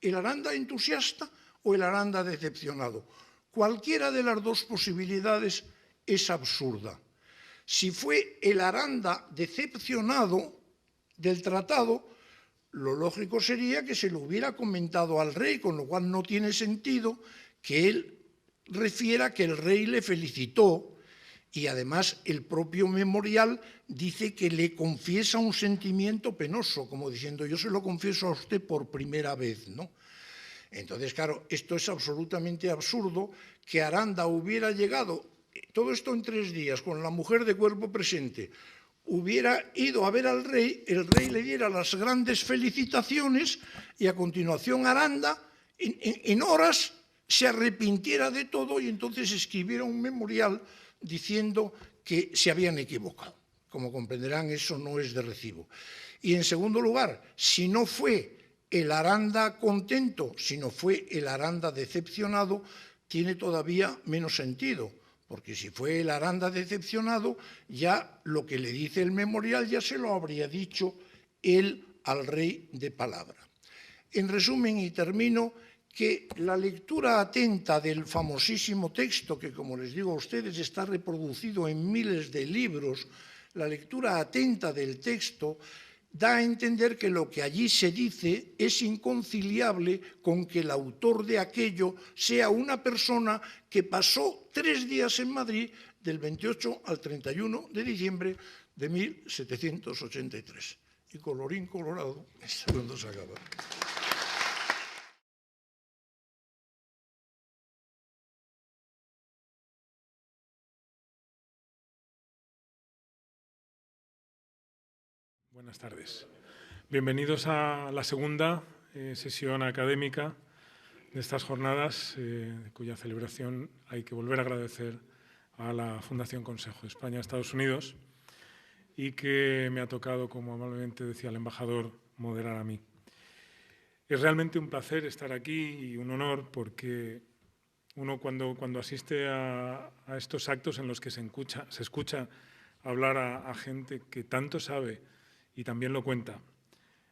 ¿El Aranda entusiasta o el Aranda decepcionado? Cualquiera de las dos posibilidades es absurda. Si fue el Aranda decepcionado del tratado, lo lógico sería que se lo hubiera comentado al rey, con lo cual no tiene sentido que él refiera que el rey le felicitó Y además el propio memorial dice que le confiesa un sentimiento penoso, como diciendo, yo se lo confieso a usted por primera vez, ¿no? Entonces, claro, esto es absolutamente absurdo, que Aranda hubiera llegado, todo esto en 3 días, con la mujer de cuerpo presente, hubiera ido a ver al rey, el rey le diera las grandes felicitaciones y a continuación Aranda, en horas, se arrepintiera de todo y entonces escribiera un memorial diciendo que se habían equivocado. Como comprenderán, eso no es de recibo. Y en segundo lugar, si no fue el Aranda contento, sino fue el Aranda decepcionado, tiene todavía menos sentido, porque si fue el Aranda decepcionado, ya lo que le dice el memorial ya se lo habría dicho él al rey de palabra. En resumen, y termino, que la lectura atenta del famosísimo texto, que como les digo a ustedes está reproducido en miles de libros, la lectura atenta del texto da a entender que lo que allí se dice es inconciliable con que el autor de aquello sea una persona que pasó 3 días en Madrid del 28 al 31 de diciembre de 1783. Y colorín colorado, es cuando se acaba. Buenas tardes. Bienvenidos a la segunda sesión académica de estas jornadas, cuya celebración hay que volver a agradecer a la Fundación Consejo de España-Estados Unidos y que me ha tocado, como amablemente decía el embajador, moderar a mí. Es realmente un placer estar aquí y un honor porque uno cuando asiste a estos actos en los que se escucha hablar a gente que tanto sabe y también lo cuenta,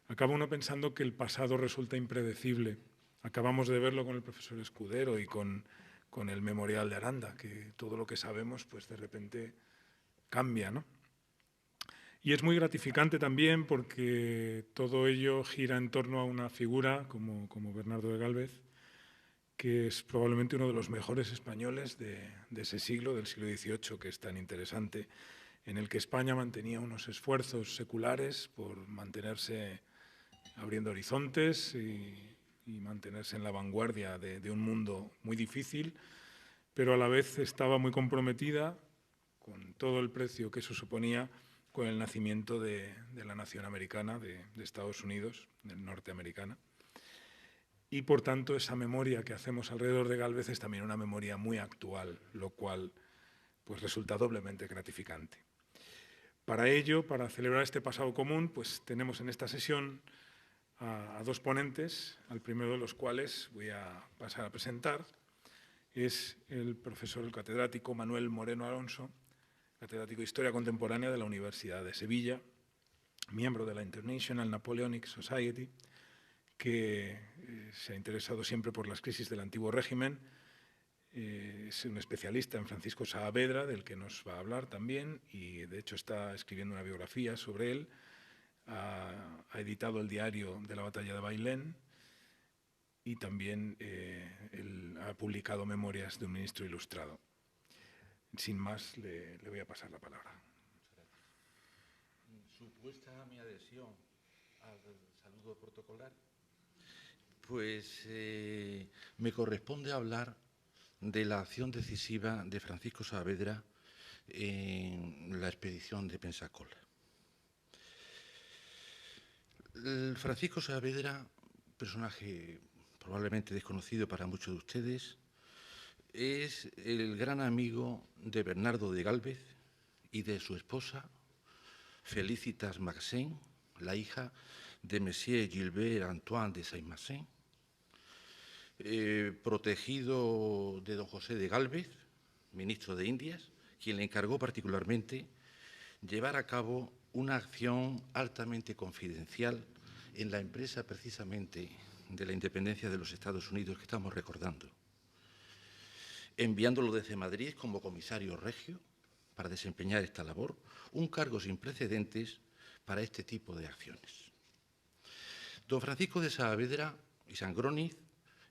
acaba uno pensando que el pasado resulta impredecible. Acabamos de verlo con el profesor Escudero y con el memorial de Aranda, que todo lo que sabemos pues de repente cambia, ¿no? Y es muy gratificante también porque todo ello gira en torno a una figura como Bernardo de Gálvez, que es probablemente uno de los mejores españoles de ese siglo, del siglo XVIII, que es tan interesante, en el que España mantenía unos esfuerzos seculares por mantenerse abriendo horizontes y mantenerse en la vanguardia de un mundo muy difícil, pero a la vez estaba muy comprometida con todo el precio que eso suponía con el nacimiento de la nación americana, de Estados Unidos, norteamericana. Y por tanto esa memoria que hacemos alrededor de Gálvez es también una memoria muy actual, lo cual pues resulta doblemente gratificante. Para ello, para celebrar este pasado común, pues tenemos en esta sesión a 2 ponentes, al primero de los cuales voy a pasar a presentar. Es el profesor, el catedrático Manuel Moreno Alonso, catedrático de Historia Contemporánea de la Universidad de Sevilla, miembro de la International Napoleonic Society, que se ha interesado siempre por las crisis del antiguo régimen. Es un especialista en Francisco Saavedra, del que nos va a hablar también, y de hecho está escribiendo una biografía sobre él. Ha editado el diario de la batalla de Bailén y también ha publicado Memorias de un ministro ilustrado. Sin más, le voy a pasar la palabra. Supuesta mi adhesión al saludo protocolar, pues me corresponde hablar de la acción decisiva de Francisco Saavedra en la expedición de Pensacola. Francisco Saavedra, personaje probablemente desconocido para muchos de ustedes, es el gran amigo de Bernardo de Gálvez y de su esposa, Felicitas Maxen, la hija de Monsieur Gilbert Antoine de Saint-Maxen, protegido de don José de Gálvez, ministro de Indias, quien le encargó particularmente llevar a cabo una acción altamente confidencial en la empresa precisamente de la independencia de los Estados Unidos que estamos recordando, enviándolo desde Madrid como comisario regio para desempeñar esta labor, un cargo sin precedentes para este tipo de acciones. Don Francisco de Saavedra y Sangroniz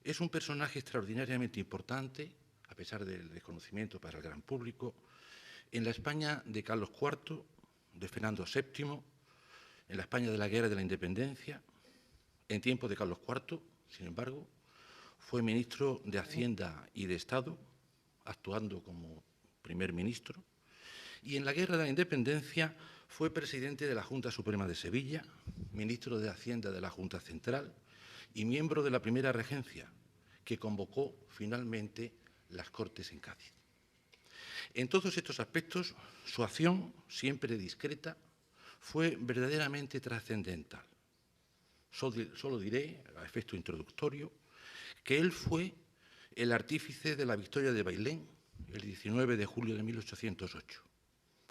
es un personaje extraordinariamente importante, a pesar del desconocimiento para el gran público, en la España de Carlos IV, de Fernando VII, en la España de la Guerra de la Independencia, en tiempo de Carlos IV, sin embargo, fue ministro de Hacienda y de Estado, actuando como primer ministro, y en la Guerra de la Independencia fue presidente de la Junta Suprema de Sevilla, ministro de Hacienda de la Junta Central y miembro de la primera regencia, que convocó finalmente las Cortes en Cádiz. En todos estos aspectos, su acción, siempre discreta, fue verdaderamente trascendental. Solo diré, a efecto introductorio, que él fue el artífice de la victoria de Bailén el 19 de julio de 1808.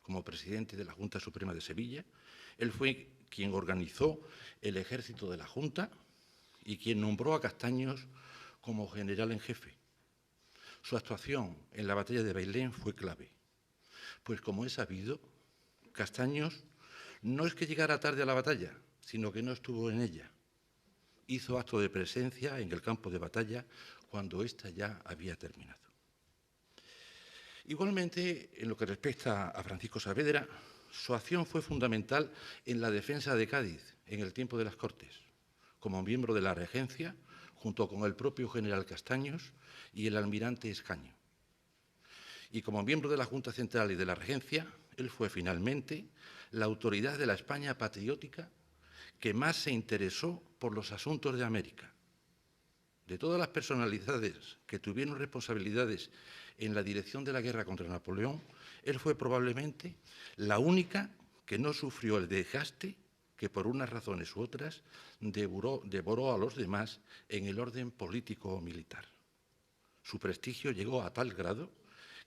Como presidente de la Junta Suprema de Sevilla, él fue quien organizó el ejército de la Junta y quien nombró a Castaños como general en jefe. Su actuación en la batalla de Bailén fue clave, pues como es sabido, Castaños no es que llegara tarde a la batalla, sino que no estuvo en ella. Hizo acto de presencia en el campo de batalla cuando ésta ya había terminado. Igualmente, en lo que respecta a Francisco Saavedra, su acción fue fundamental en la defensa de Cádiz en el tiempo de las Cortes, como miembro de la regencia, junto con el propio general Castaños y el almirante Escaño. Y como miembro de la Junta Central y de la regencia, él fue finalmente la autoridad de la España patriótica que más se interesó por los asuntos de América. De todas las personalidades que tuvieron responsabilidades en la dirección de la guerra contra Napoleón, él fue probablemente la única que no sufrió el desgaste que por unas razones u otras devoró a los demás en el orden político o militar. Su prestigio llegó a tal grado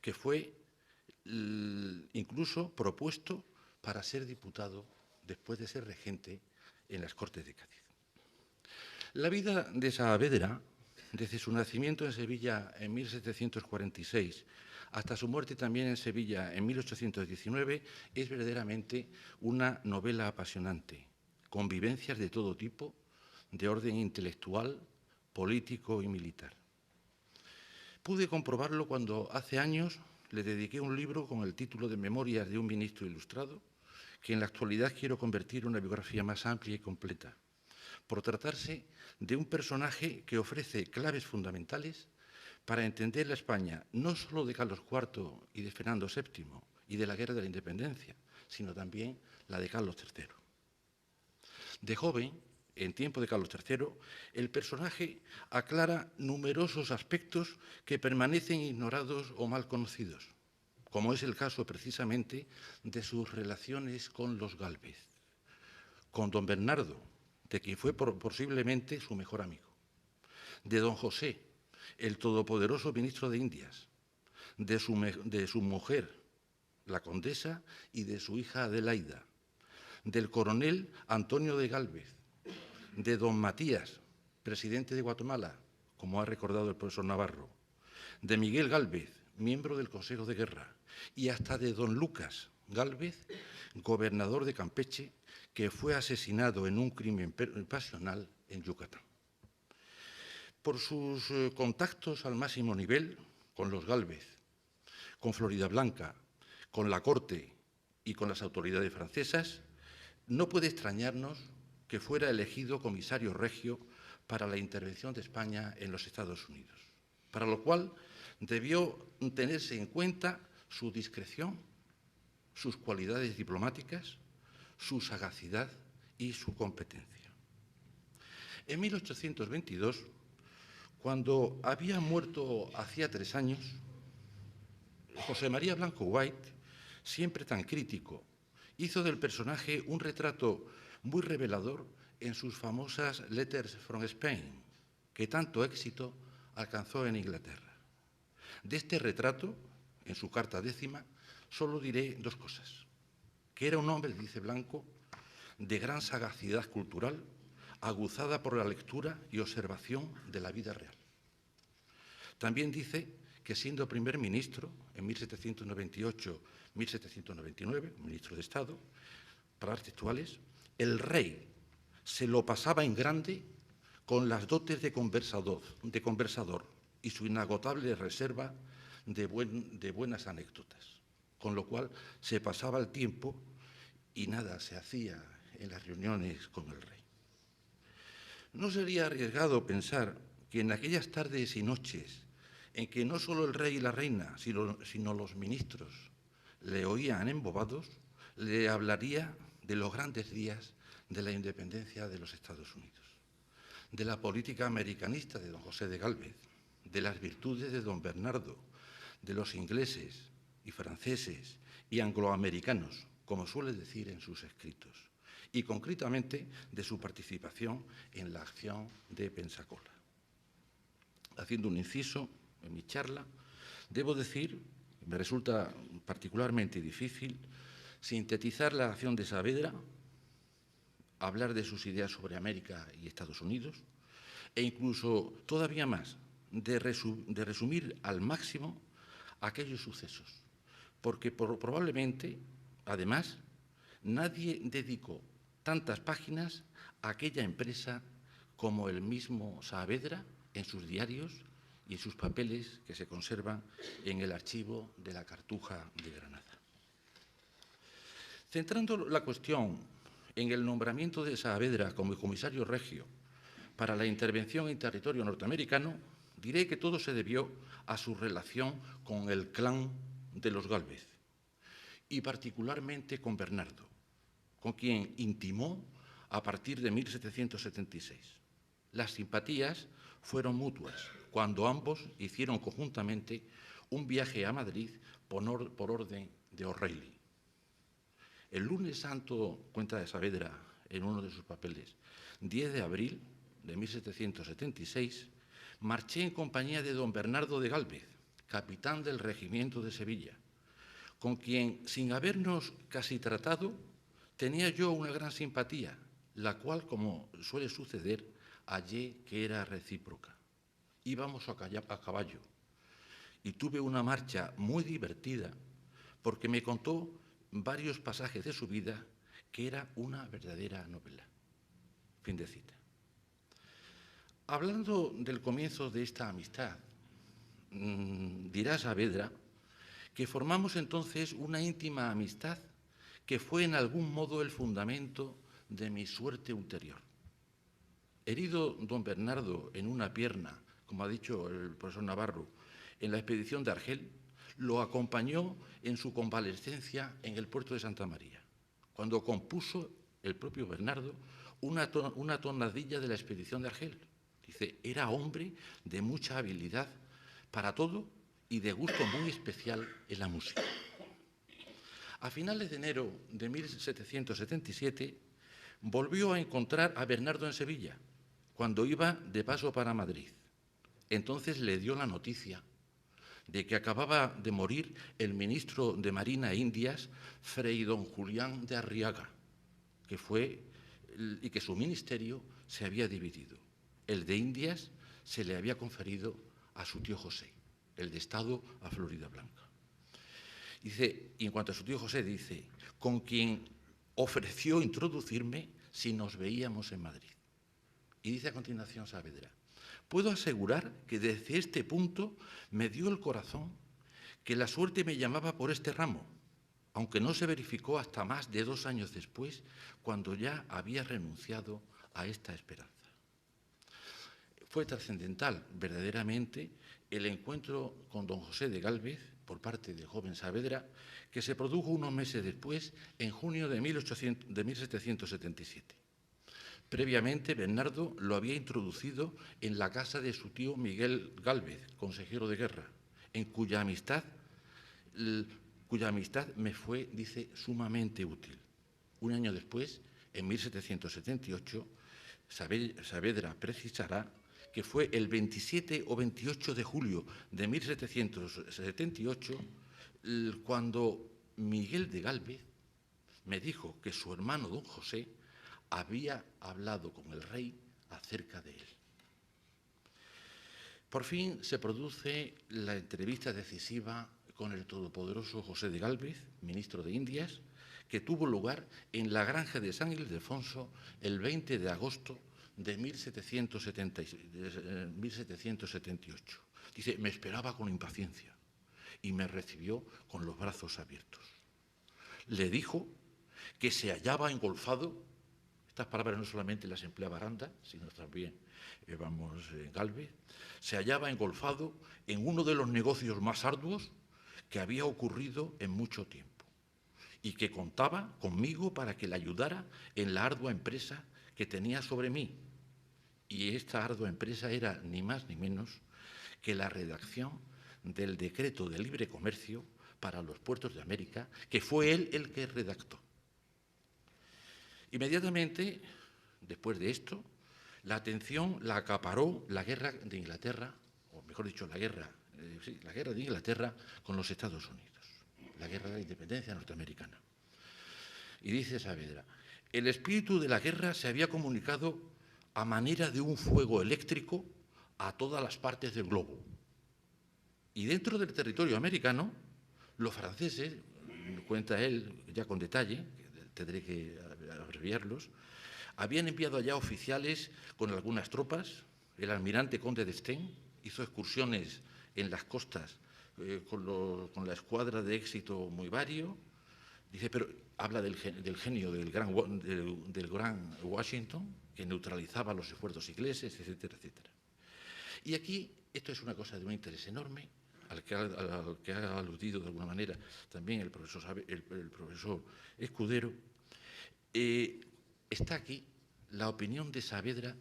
que fue incluso propuesto para ser diputado después de ser regente en las Cortes de Cádiz. La vida de Saavedra, desde su nacimiento en Sevilla en 1746 hasta su muerte también en Sevilla en 1819, es verdaderamente una novela apasionante, con vivencias de todo tipo, de orden intelectual, político y militar. Pude comprobarlo cuando hace años le dediqué un libro con el título de Memorias de un ministro ilustrado, que en la actualidad quiero convertir en una biografía más amplia y completa, por tratarse de un personaje que ofrece claves fundamentales para entender la España no solo de Carlos IV y de Fernando VII y de la Guerra de la Independencia, sino también la de Carlos III. De joven, en tiempo de Carlos III, el personaje aclara numerosos aspectos que permanecen ignorados o mal conocidos, como es el caso precisamente de sus relaciones con los Gálvez, con don Bernardo, de quien fue posiblemente su mejor amigo, de don José, el todopoderoso ministro de Indias, de su mujer, la condesa, y de su hija Adelaida, del coronel Antonio de Gálvez, de don Matías, presidente de Guatemala, como ha recordado el profesor Navarro, de Miguel Gálvez, miembro del Consejo de Guerra, y hasta de don Lucas Gálvez, gobernador de Campeche, que fue asesinado en un crimen pasional en Yucatán. Por sus contactos al máximo nivel con los Gálvez, con Floridablanca, con la corte y con las autoridades francesas, no puede extrañarnos que fuera elegido comisario regio para la intervención de España en los Estados Unidos, para lo cual debió tenerse en cuenta su discreción, sus cualidades diplomáticas, su sagacidad y su competencia. En 1822, cuando había muerto hacía 3 años, José María Blanco White, siempre tan crítico, hizo del personaje un retrato muy revelador en sus famosas Letters from Spain, que tanto éxito alcanzó en Inglaterra. De este retrato, en su carta 10ª, solo diré 2 cosas. Que era un hombre, dice Blanco, de gran sagacidad cultural, aguzada por la lectura y observación de la vida real. También dice que siendo primer ministro en 1798-1799, ministro de Estado, palabras textuales, el rey se lo pasaba en grande con las dotes de conversador y su inagotable reserva de buenas anécdotas. con lo cual se pasaba el tiempo y nada se hacía en las reuniones con el rey. ¿No sería arriesgado pensar que en aquellas tardes y noches en que no solo el rey y la reina, sino los ministros le oían embobados, le hablaría de los grandes días de la independencia de los Estados Unidos, de la política americanista de don José de Gálvez, de las virtudes de don Bernardo, de los ingleses y franceses y angloamericanos, como suele decir en sus escritos, y concretamente de su participación en la acción de Pensacola? Haciendo un inciso en mi charla, debo decir, me resulta particularmente difícil sintetizar la acción de Saavedra, hablar de sus ideas sobre América y Estados Unidos, e incluso todavía más, de resumir al máximo aquellos sucesos, porque probablemente, además, nadie dedicó tantas páginas a aquella empresa como el mismo Saavedra en sus diarios y en sus papeles que se conservan en el archivo de la Cartuja de Granada. Centrando la cuestión en el nombramiento de Saavedra como comisario regio para la intervención en territorio norteamericano, diré que todo se debió a su relación con el clan de los Gálvez y particularmente con Bernardo, con quien intimó a partir de 1776. Las simpatías fueron mutuas cuando ambos hicieron conjuntamente un viaje a Madrid por orden de O'Reilly. El lunes santo, cuenta de Saavedra en uno de sus papeles, 10 de abril de 1776, marché en compañía de don Bernardo de Gálvez, capitán del regimiento de Sevilla, con quien, sin habernos casi tratado, tenía yo una gran simpatía, la cual, como suele suceder, hallé que era recíproca. Íbamos a caballo y tuve una marcha muy divertida porque me contó varios pasajes de su vida que era una verdadera novela. Fin de cita. Hablando del comienzo de esta amistad, dirá Saavedra que formamos entonces una íntima amistad que fue en algún modo el fundamento de mi suerte ulterior. Herido don Bernardo en una pierna, como ha dicho el profesor Navarro, en la expedición de Argel, lo acompañó en su convalescencia en el puerto de Santa María, cuando compuso el propio Bernardo una tonadilla de la expedición de Argel. Dice, era hombre de mucha habilidad para todo y de gusto muy especial en la música. A finales de enero de 1777 volvió a encontrar a Bernardo en Sevilla, cuando iba de paso para Madrid. Entonces le dio la noticia de que acababa de morir el ministro de Marina e Indias, Fray don Julián de Arriaga, y que su ministerio se había dividido. El de Indias se le había conferido a su tío José, el de Estado a Florida Blanca. Dice, y en cuanto a su tío José, dice, con quien ofreció introducirme si nos veíamos en Madrid. Y dice a continuación Saavedra, puedo asegurar que desde este punto me dio el corazón que la suerte me llamaba por este ramo, aunque no se verificó hasta más de 2 años después, cuando ya había renunciado a esta esperanza. Fue trascendental verdaderamente el encuentro con don José de Gálvez por parte del joven Saavedra, que se produjo unos meses después, en junio de 1777. Previamente, Bernardo lo había introducido en la casa de su tío Miguel Gálvez, consejero de guerra, en cuya amistad me fue, dice, sumamente útil. Un año después, en 1778, Saavedra precisará que fue el 27 o 28 de julio de 1778 cuando Miguel de Gálvez me dijo que su hermano don José había hablado con el rey acerca de él. Por fin se produce la entrevista decisiva con el todopoderoso José de Gálvez, ministro de Indias, que tuvo lugar en la granja de San Ildefonso el 20 de agosto de 1778. Dice, me esperaba con impaciencia y me recibió con los brazos abiertos. Le dijo que se hallaba engolfado, estas palabras no solamente las empleaba Aranda, sino también Gálvez, se hallaba engolfado en uno de los negocios más arduos que había ocurrido en mucho tiempo y que contaba conmigo para que le ayudara en la ardua empresa que tenía sobre mí. Y esta ardua empresa era ni más ni menos que la redacción del Decreto de Libre Comercio para los puertos de América, que fue él el que redactó. Inmediatamente, después de esto, la atención la acaparó la guerra de Inglaterra, o mejor dicho, la guerra de Inglaterra con los Estados Unidos, la guerra de la independencia norteamericana. Y dice Saavedra, el espíritu de la guerra se había comunicado a manera de un fuego eléctrico a todas las partes del globo. Y dentro del territorio americano, los franceses, cuenta él ya con detalle, tendré que abreviarlos, habían enviado allá oficiales con algunas tropas. El almirante Conde d'Estaing hizo excursiones en las costas con la escuadra de éxito muy vario. Dice, pero habla del genio del gran Washington, que neutralizaba los esfuerzos ingleses, etcétera, etcétera. Y aquí, esto es una cosa de un interés enorme, al que ha aludido de alguna manera también el profesor Escudero. Está aquí la opinión de Saavedra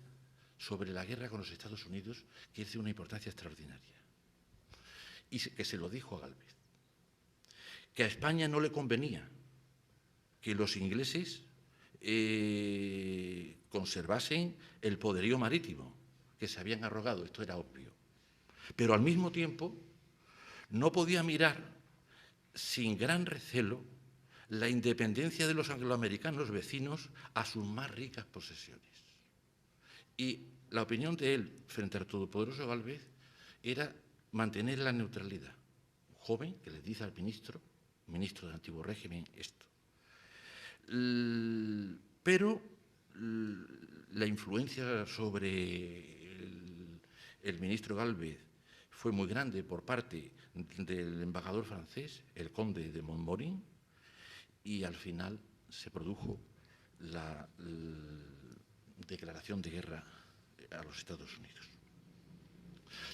sobre la guerra con los Estados Unidos, que es de una importancia extraordinaria. Y que se lo dijo a Gálvez, que a España no le convenía que los ingleses conservasen el poderío marítimo que se habían arrogado, esto era obvio. Pero al mismo tiempo no podía mirar sin gran recelo la independencia de los angloamericanos vecinos a sus más ricas posesiones. Y la opinión de él frente al todopoderoso Gálvez era mantener la neutralidad. Un joven que le dice al ministro del antiguo régimen, esto. Pero la influencia sobre el ministro Gálvez fue muy grande por parte del embajador francés, el conde de Montmorin, y al final se produjo la declaración de guerra a los Estados Unidos.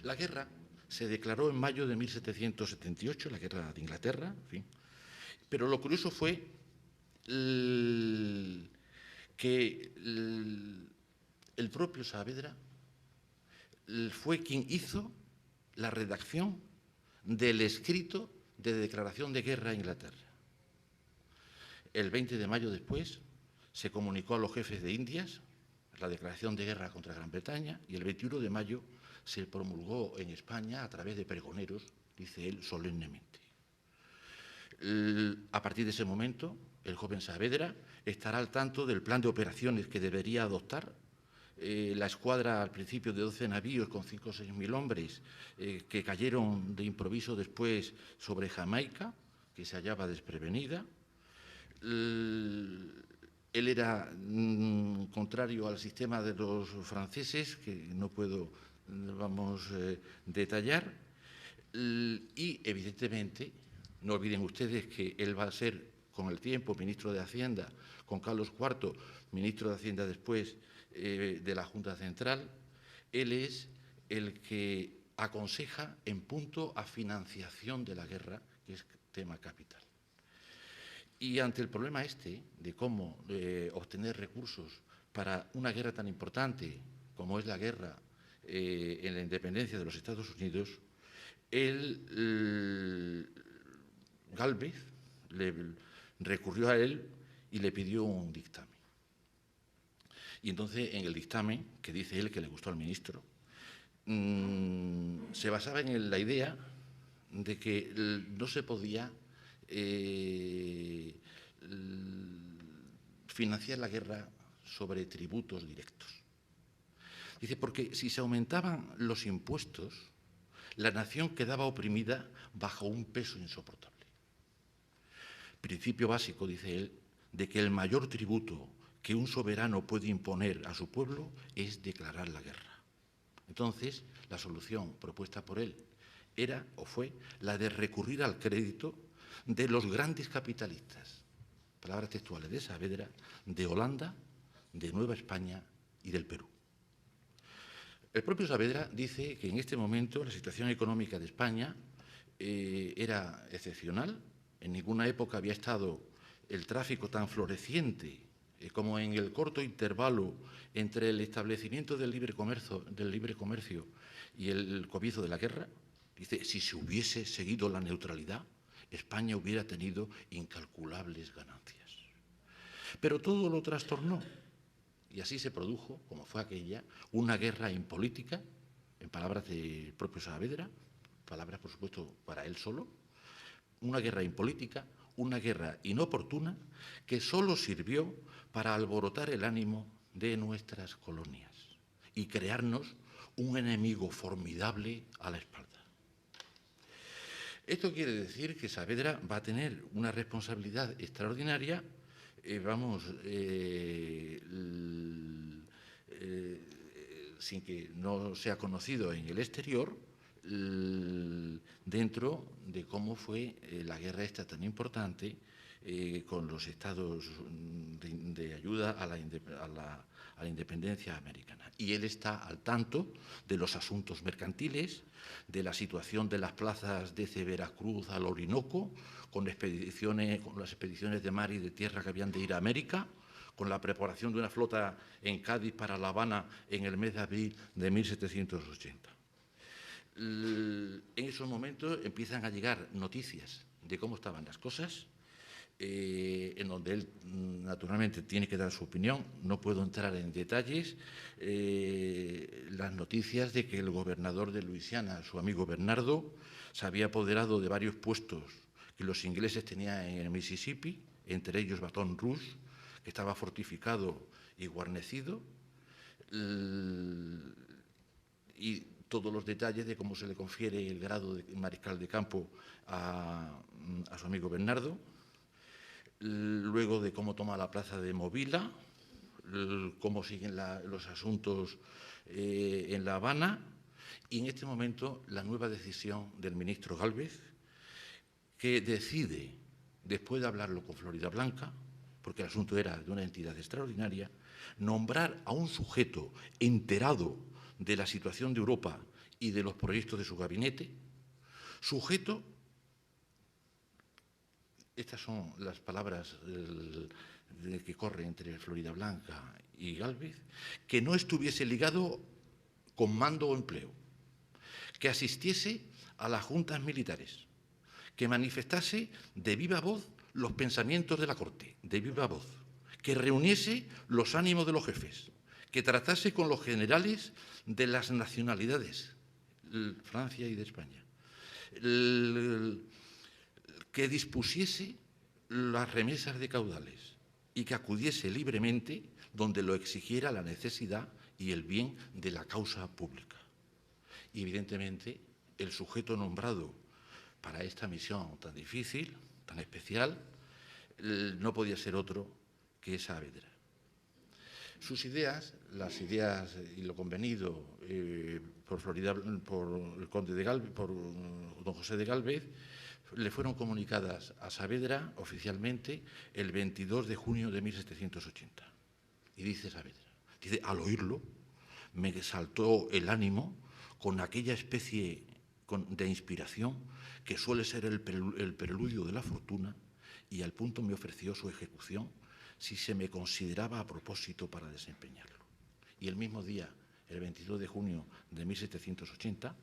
La guerra se declaró en mayo de 1778, la guerra de Inglaterra, en fin. Pero lo curioso fue que el propio Saavedra fue quien hizo la redacción del escrito de declaración de guerra a Inglaterra. El 20 de mayo después se comunicó a los jefes de Indias la declaración de guerra contra Gran Bretaña y el 21 de mayo se promulgó en España a través de pregoneros, dice él, solemnemente. A partir de ese momento, el joven Saavedra estará al tanto del plan de operaciones que debería adoptar la escuadra al principio de 12 navíos con 5 o 6 mil hombres que cayeron de improviso después sobre Jamaica, que se hallaba desprevenida. Él era contrario al sistema de los franceses, que no puedo, detallar, y evidentemente, no olviden ustedes que él va a ser, con el tiempo, ministro de Hacienda, con Carlos IV, ministro de Hacienda después de la Junta Central. Él es el que aconseja en punto a financiación de la guerra, que es tema capital. Y ante el problema de cómo obtener recursos para una guerra tan importante como es la guerra en la independencia de los Estados Unidos, Gálvez recurrió a él y le pidió un dictamen. Y entonces, en el dictamen, que dice él que le gustó al ministro, se basaba en la idea de que no se podía financiar la guerra sobre tributos directos. Dice, porque si se aumentaban los impuestos, la nación quedaba oprimida bajo un peso insoportable. Principio básico, dice él, de que el mayor tributo que un soberano puede imponer a su pueblo es declarar la guerra. Entonces, la solución propuesta por él era o fue la de recurrir al crédito de los grandes capitalistas, palabras textuales de Saavedra, de Holanda, de Nueva España y del Perú. El propio Saavedra dice que en este momento la situación económica de España era excepcional. En ninguna época había estado el tráfico tan floreciente como en el corto intervalo entre el establecimiento del libre comercio y el comienzo de la guerra. Dice, si se hubiese seguido la neutralidad, España hubiera tenido incalculables ganancias. Pero todo lo trastornó. Y así se produjo, como fue aquella, una guerra impolítica, en palabras del propio Saavedra, palabras, por supuesto, para él solo, una guerra impolítica, una guerra inoportuna que solo sirvió para alborotar el ánimo de nuestras colonias y crearnos un enemigo formidable a la espalda. Esto quiere decir que Saavedra va a tener una responsabilidad extraordinaria, sin que no sea conocido en el exterior, dentro de cómo fue la guerra esta tan importante con los estados de ayuda a la independencia americana. Y él está al tanto de los asuntos mercantiles, de la situación de las plazas desde Veracruz al Orinoco, con las expediciones de mar y de tierra que habían de ir a América, con la preparación de una flota en Cádiz para La Habana en el mes de abril de 1780. En esos momentos empiezan a llegar noticias de cómo estaban las cosas, en donde él naturalmente tiene que dar su opinión. No puedo entrar en detalles. Las noticias de que el gobernador de Luisiana, su amigo Bernardo, se había apoderado de varios puestos que los ingleses tenían en el Mississippi, entre ellos Baton Rouge, que estaba fortificado y guarnecido, y todos los detalles de cómo se le confiere el grado de mariscal de campo a su amigo Bernardo, luego de cómo toma la plaza de Movila, cómo siguen los asuntos en La Habana, y en este momento la nueva decisión del ministro Gálvez, que decide, después de hablarlo con Floridablanca, porque el asunto era de una entidad extraordinaria, nombrar a un sujeto enterado de la situación de Europa y de los proyectos de su gabinete, sujeto, estas son las palabras que corren entre Floridablanca y Gálvez, que no estuviese ligado con mando o empleo, que asistiese a las juntas militares, que manifestase de viva voz los pensamientos de la corte, de viva voz, que reuniese los ánimos de los jefes, que tratase con los generales de las nacionalidades, Francia y de España, que dispusiese las remesas de caudales y que acudiese libremente donde lo exigiera la necesidad y el bien de la causa pública. Y evidentemente el sujeto nombrado para esta misión tan difícil, tan especial, no podía ser otro que Saavedra. Sus ideas, las ideas y lo convenido por el conde de Gálvez, por don José de Gálvez, le fueron comunicadas a Saavedra oficialmente el 22 de junio de 1780. Y dice Saavedra, dice, al oírlo me saltó el ánimo con aquella especie de inspiración que suele ser el preludio de la fortuna, y al punto me ofreció su ejecución si se me consideraba a propósito para desempeñarlo. Y el mismo día, el 22 de junio de 1780,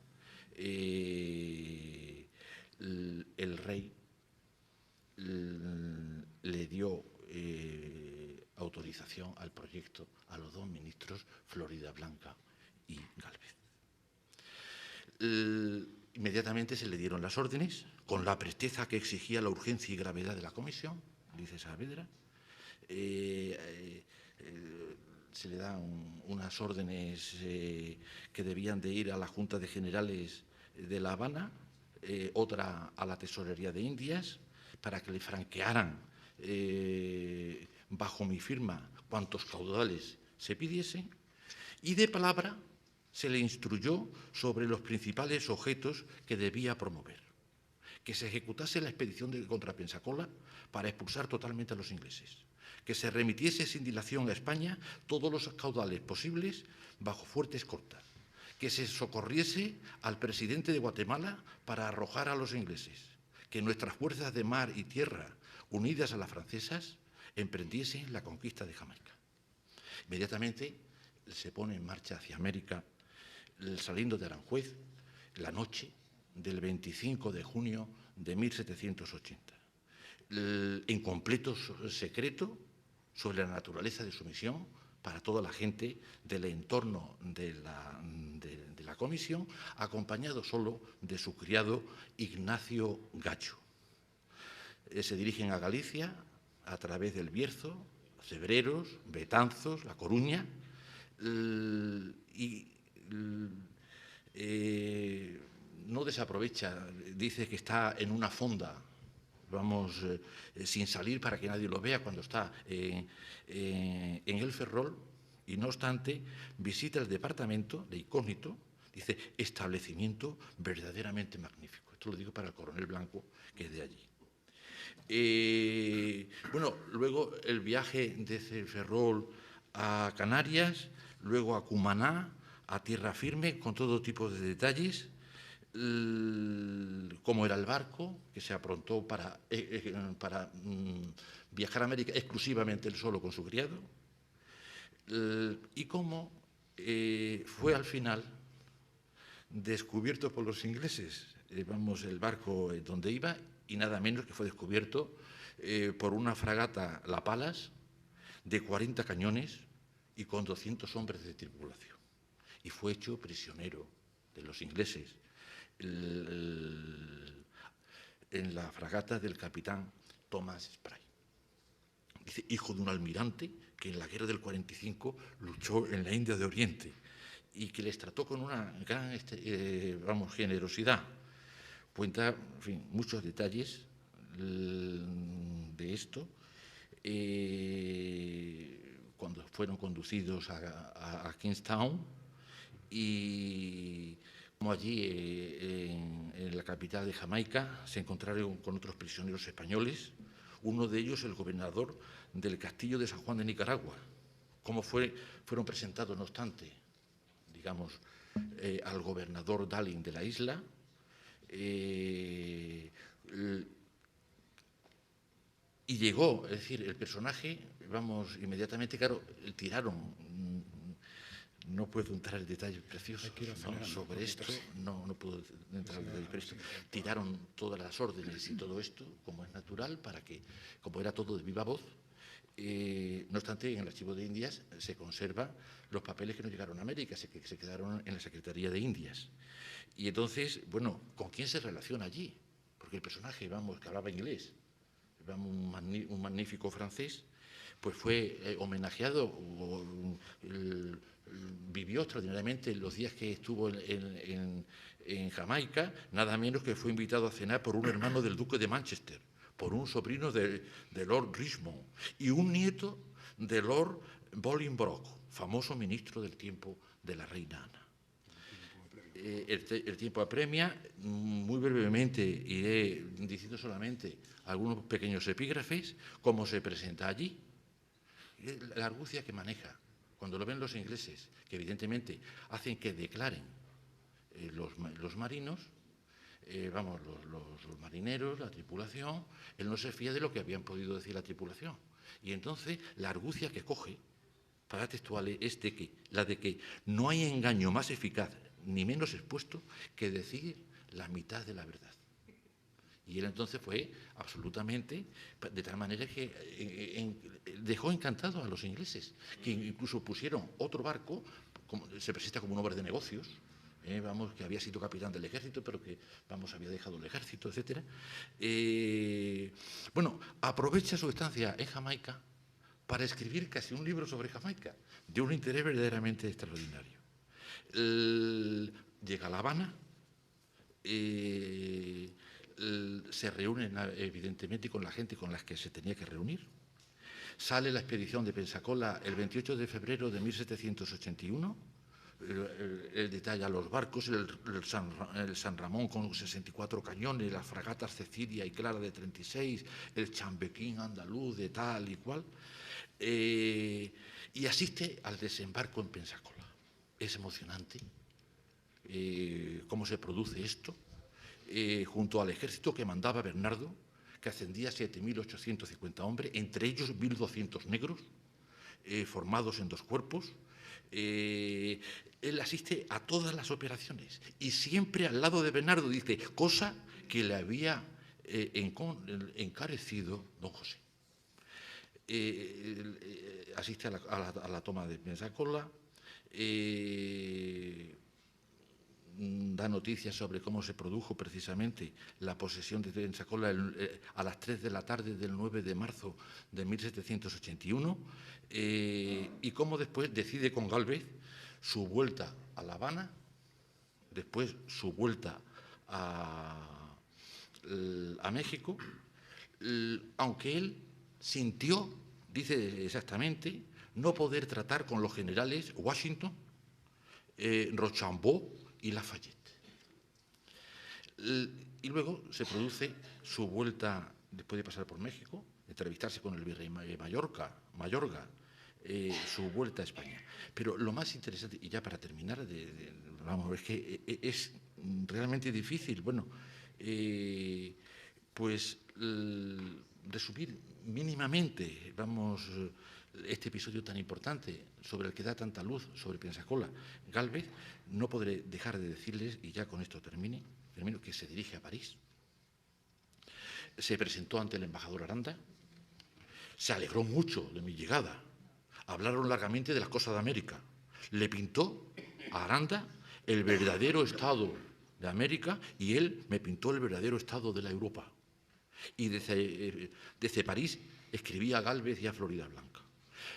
el rey le dio autorización al proyecto a los dos ministros, Floridablanca y Gálvez. Inmediatamente se le dieron las órdenes, con la presteza que exigía la urgencia y gravedad de la comisión, dice Saavedra. Se le dan unas órdenes que debían de ir a la Junta de Generales de La Habana, otra a la Tesorería de Indias, para que le franquearan bajo mi firma cuantos caudales se pidiesen, y de palabra se le instruyó sobre los principales objetos que debía promover. Que se ejecutase la expedición contra Pensacola para expulsar totalmente a los ingleses. Que se remitiese sin dilación a España todos los caudales posibles bajo fuerte escolta. Que se socorriese al presidente de Guatemala para arrojar a los ingleses. Que nuestras fuerzas de mar y tierra, unidas a las francesas, emprendiesen la conquista de Jamaica. Inmediatamente se pone en marcha hacia América, saliendo de Aranjuez, la noche del 25 de junio de 1780, en completo secreto sobre la naturaleza de su misión para toda la gente del entorno de la comisión, acompañado solo de su criado Ignacio Gacho. Se dirigen a Galicia a través del Bierzo, Cebreros, Betanzos, La Coruña, no desaprovecha, dice que está en una fonda, vamos, sin salir para que nadie lo vea cuando está en el Ferrol, y no obstante visita el departamento de incógnito, dice, establecimiento verdaderamente magnífico. Esto lo digo para el coronel Blanco, que es de allí. Bueno, luego el viaje desde el Ferrol a Canarias, luego a Cumaná, a tierra firme, con todo tipo de detalles, cómo era el barco, que se aprontó para viajar a América exclusivamente él solo con su criado, y cómo fue al final descubierto por los ingleses, vamos, el barco donde iba, y nada menos que fue descubierto por una fragata La Palas de 40 cañones y con 200 hombres de tripulación. Y fue hecho prisionero de los ingleses en la fragata del capitán Thomas Spry. Dice, hijo de un almirante que en la guerra del 45 luchó en la India de Oriente y que les trató con una gran generosidad. Cuenta, en fin, muchos detalles de esto. Cuando fueron conducidos a Kingstown, y como allí en la capital de Jamaica se encontraron con otros prisioneros españoles, uno de ellos el gobernador del castillo de San Juan de Nicaragua. Cómo fueron presentados, no obstante, digamos, al gobernador Dalling de la isla, y llegó, es decir, el personaje, vamos, inmediatamente, claro, tiraron, no puedo entrar en detalles preciosos sobre esto, no puedo entrar en detalles preciosos, tiraron todas las órdenes y todo esto, como es natural, para que, como era todo de viva voz, no obstante, en el Archivo de Indias se conservan los papeles que no llegaron a América, que se quedaron en la Secretaría de Indias. Y entonces, bueno, ¿con quién se relaciona allí? Porque el personaje, vamos, que hablaba inglés, vamos, un magnífico francés, pues fue homenajeado, vivió extraordinariamente los días que estuvo en Jamaica, nada menos que fue invitado a cenar por un hermano del duque de Manchester, por un sobrino de Lord Richmond y un nieto de Lord Bolingbroke, famoso ministro del tiempo de la reina Ana. El tiempo apremia, muy brevemente iré diciendo solamente algunos pequeños epígrafes, cómo se presenta allí, la argucia que maneja, cuando lo ven los ingleses, que evidentemente hacen que declaren los marinos, vamos, los marineros, la tripulación, él no se fía de lo que habían podido decir la tripulación. Y entonces la argucia que coge, para textuales, es la de que no hay engaño más eficaz ni menos expuesto que decir la mitad de la verdad. Y él entonces fue absolutamente, de tal manera que dejó encantado a los ingleses, que incluso pusieron otro barco, se presenta como un hombre de negocios, vamos, que había sido capitán del ejército, pero que, vamos, había dejado el ejército, etc. Bueno, aprovecha su estancia en Jamaica para escribir casi un libro sobre Jamaica, de un interés verdaderamente extraordinario. Llega a La Habana, se reúnen evidentemente con la gente con la que se tenía que reunir. Sale la expedición de Pensacola el 28 de febrero de 1781, Él detalla los barcos, el San Ramón con 64 cañones, las fragatas Cecilia y Clara de 36, el Chambequín andaluz de tal y cual, y asiste al desembarco en Pensacola. Es emocionante cómo se produce esto, junto al ejército que mandaba Bernardo, que ascendía a 7.850 hombres, entre ellos 1.200 negros, formados en 2 cuerpos. Él asiste a todas las operaciones y siempre al lado de Bernardo, dice, cosa que le había encarecido don José. Asiste a la toma de Pensacola, da noticias sobre cómo se produjo precisamente la posesión de Pensacola a las 3 de la tarde del 9 de marzo de 1781 y cómo después decide con Gálvez su vuelta a La Habana, después su vuelta a México, aunque él sintió, dice exactamente, no poder tratar con los generales Washington, Rochambeau y Lafayette. Y luego se produce su vuelta, después de pasar por México, entrevistarse con el virrey Mayorga, su vuelta a España. Pero lo más interesante, y ya para terminar, vamos, es que es realmente difícil, bueno, pues resumir mínimamente, vamos, este episodio tan importante sobre el que da tanta luz sobre Pensacola, Gálvez, no podré dejar de decirles, y ya con esto termino, que se dirige a París, se presentó ante el embajador Aranda, se alegró mucho de mi llegada, hablaron largamente de las cosas de América, le pintó a Aranda el verdadero estado de América y él me pintó el verdadero estado de la Europa. Y desde París escribía a Gálvez y a Florida Blanca.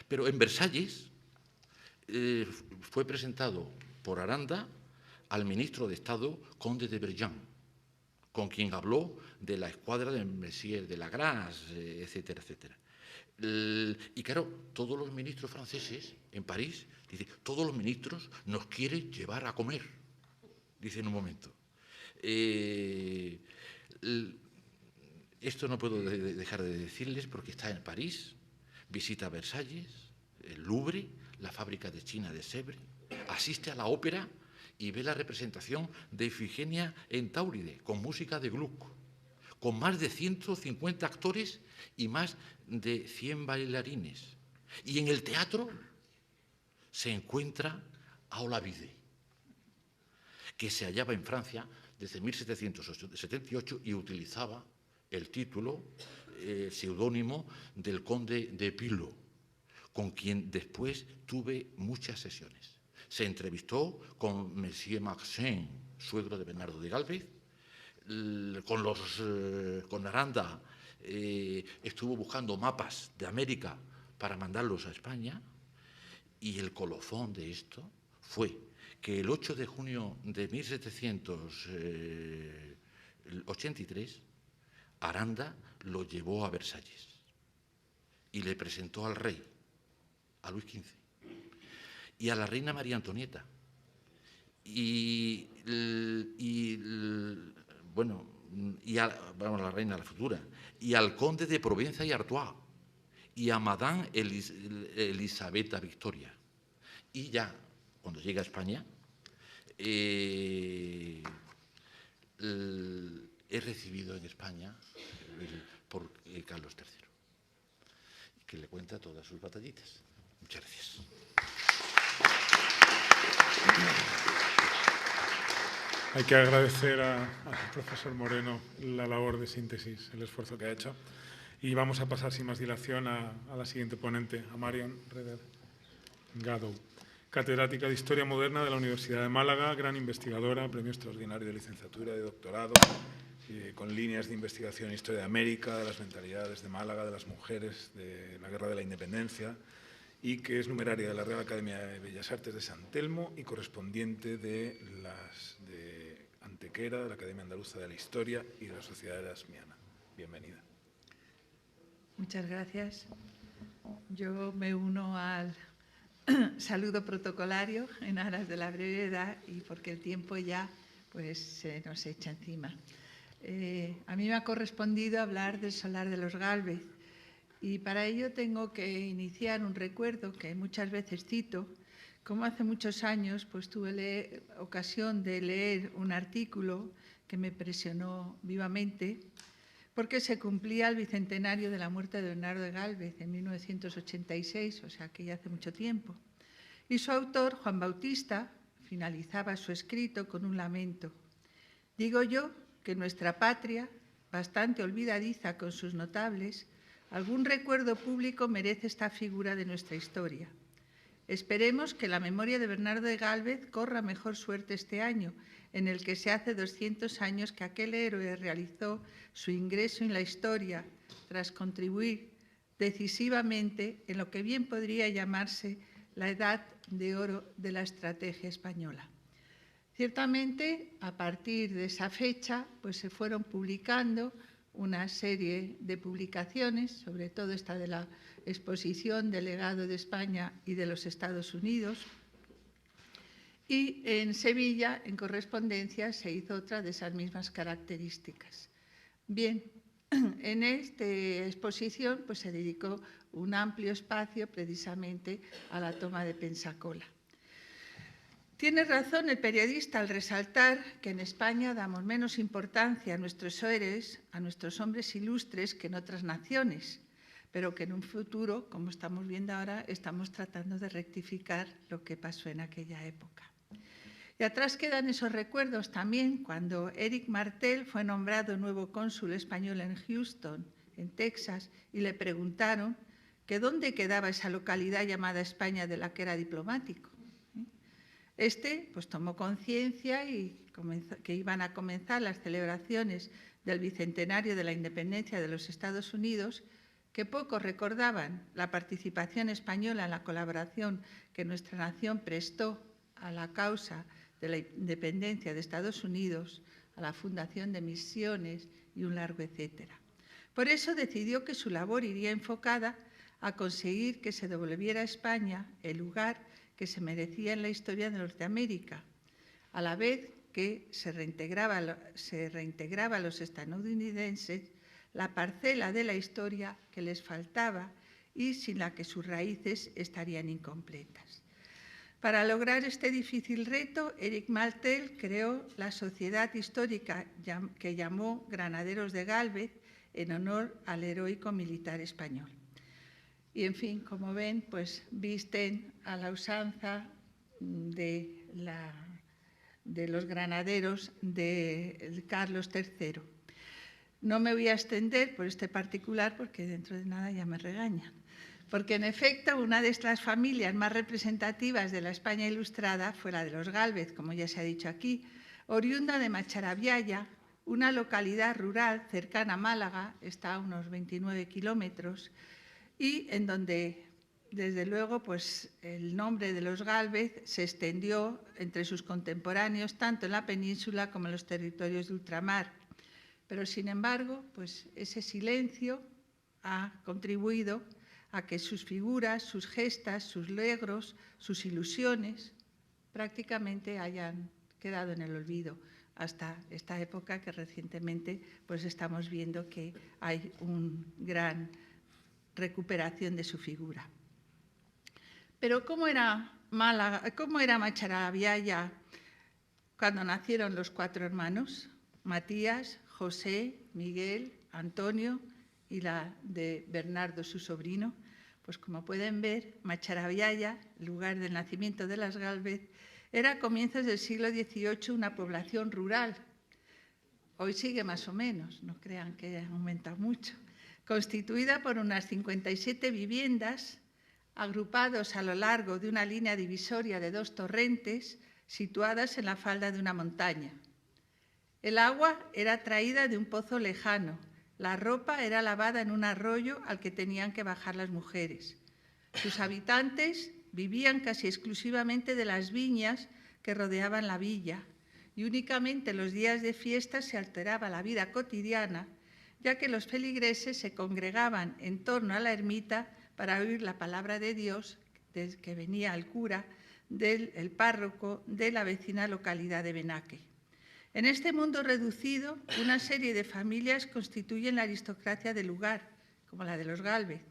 Pero en Versalles fue presentado por Aranda al ministro de Estado, conde de Bergen, con quien habló de la escuadra de Messier de la Grasse, etcétera, etcétera. Y claro, todos los ministros franceses en París, dice, todos los ministros nos quieren llevar a comer, dice en un momento. Esto no puedo dejar de decirles porque está en París, visita Versalles, el Louvre, la fábrica de China de Sèvres, asiste a la ópera y ve la representación de Ifigenia en Táuride, con música de Gluck, con más de 150 actores y más de 100 bailarines. Y en el teatro se encuentra a Olavide, que se hallaba en Francia desde 1778 y utilizaba el título seudónimo del conde de Pilo, con quien después tuve muchas sesiones. Se entrevistó con Monsieur Maxen, suegro de Bernardo de Gálvez, con Aranda estuvo buscando mapas de América para mandarlos a España, y el colofón de esto fue que el 8 de junio de 1783 Aranda lo llevó a Versalles y le presentó al rey, a Luis XV, y a la reina María Antonieta, y a la reina, la futura, y al conde de Provenza y Artois, y a Madame Elisabetta Victoria. Y ya, cuando llega a España, he recibido en España por Carlos III, que le cuenta todas sus batallitas. Muchas gracias. Hay que agradecer al profesor Moreno la labor de síntesis, el esfuerzo que ha hecho. Y vamos a pasar sin más dilación a la siguiente ponente, a Marion Reder Gadow, catedrática de Historia Moderna de la Universidad de Málaga, gran investigadora, premio extraordinario de licenciatura, de doctorado, con líneas de investigación en Historia de América, de las mentalidades de Málaga, de las mujeres, de la Guerra de la Independencia, y que es numeraria de la Real Academia de Bellas Artes de San Telmo y correspondiente de Antequera, de la Academia Andaluza de la Historia y de la Sociedad Erasmiana. Bienvenida. Muchas gracias. Yo me uno al saludo protocolario en aras de la brevedad y porque el tiempo ya pues, se nos echa encima. A mí me ha correspondido hablar del solar de los Gálvez y para ello tengo que iniciar un recuerdo que muchas veces cito, como hace muchos años pues, tuve ocasión de leer un artículo que me impresionó vivamente porque se cumplía el bicentenario de la muerte de Bernardo de Gálvez en 1986, o sea que ya hace mucho tiempo. Y su autor, Juan Bautista, finalizaba su escrito con un lamento. Digo yo que nuestra patria, bastante olvidadiza con sus notables, algún recuerdo público merece esta figura de nuestra historia. Esperemos que la memoria de Bernardo de Gálvez corra mejor suerte este año, en el que se hace 200 años que aquel héroe realizó su ingreso en la historia tras contribuir decisivamente en lo que bien podría llamarse la edad de oro de la estrategia española. Ciertamente, a partir de esa fecha, pues se fueron publicando una serie de publicaciones, sobre todo esta de la exposición del legado de España y de los Estados Unidos, y en Sevilla, en correspondencia, se hizo otra de esas mismas características. Bien, en esta exposición pues, se dedicó un amplio espacio precisamente a la toma de Pensacola. Tiene razón el periodista al resaltar que en España damos menos importancia a nuestros héroes, a nuestros hombres ilustres que en otras naciones, pero que en un futuro, como estamos viendo ahora, estamos tratando de rectificar lo que pasó en aquella época. Y atrás quedan esos recuerdos también cuando Éric Martel fue nombrado nuevo cónsul español en Houston, en Texas, y le preguntaron que dónde quedaba esa localidad llamada España de la que era diplomático. Este pues, tomó conciencia y que iban a comenzar las celebraciones del bicentenario de la independencia de los Estados Unidos, que poco recordaban la participación española en la colaboración que nuestra nación prestó a la causa de la independencia de Estados Unidos, a la fundación de misiones y un largo etcétera. Por eso decidió que su labor iría enfocada a conseguir que se devolviera a España el lugar que se merecía en la historia de Norteamérica, a la vez que se reintegraba a los estadounidenses la parcela de la historia que les faltaba y sin la que sus raíces estarían incompletas. Para lograr este difícil reto, Éric Martel creó la sociedad histórica que llamó Granaderos de Gálvez en honor al heroico militar español. Y, en fin, como ven, pues visten a la usanza de los granaderos de Carlos III. No me voy a extender por este particular porque dentro de nada ya me regañan. Porque, en efecto, una de estas familias más representativas de la España ilustrada fue la de los Gálvez, como ya se ha dicho aquí, oriunda de Macharabiaya, una localidad rural cercana a Málaga, está a unos 29 kilómetros, y en donde, desde luego, pues, el nombre de los Gálvez se extendió entre sus contemporáneos, tanto en la península como en los territorios de ultramar. Pero, sin embargo, pues, ese silencio ha contribuido a que sus figuras, sus gestas, sus logros, sus ilusiones prácticamente hayan quedado en el olvido hasta esta época que recientemente pues, estamos viendo que hay una gran recuperación de su figura. Pero ¿cómo era Macharabiaya cuando nacieron los 4 hermanos? Matías, José, Miguel, Antonio y la de Bernardo, su sobrino. Pues como pueden ver, Macharabiaya, lugar del nacimiento de las Gálvez, era a comienzos del siglo XVIII una población rural. Hoy sigue más o menos, no crean que haya aumentado mucho. Constituida por unas 57 viviendas, agrupados a lo largo de una línea divisoria de 2 torrentes situadas en la falda de una montaña. El agua era traída de un pozo lejano. La ropa era lavada en un arroyo al que tenían que bajar las mujeres. Sus habitantes vivían casi exclusivamente de las viñas que rodeaban la villa y únicamente los días de fiesta se alteraba la vida cotidiana, ya que los feligreses se congregaban en torno a la ermita para oír la palabra de Dios que venía al cura, el párroco de la vecina localidad de Benaque. En este mundo reducido, una serie de familias constituyen la aristocracia del lugar, como la de los Gálvez,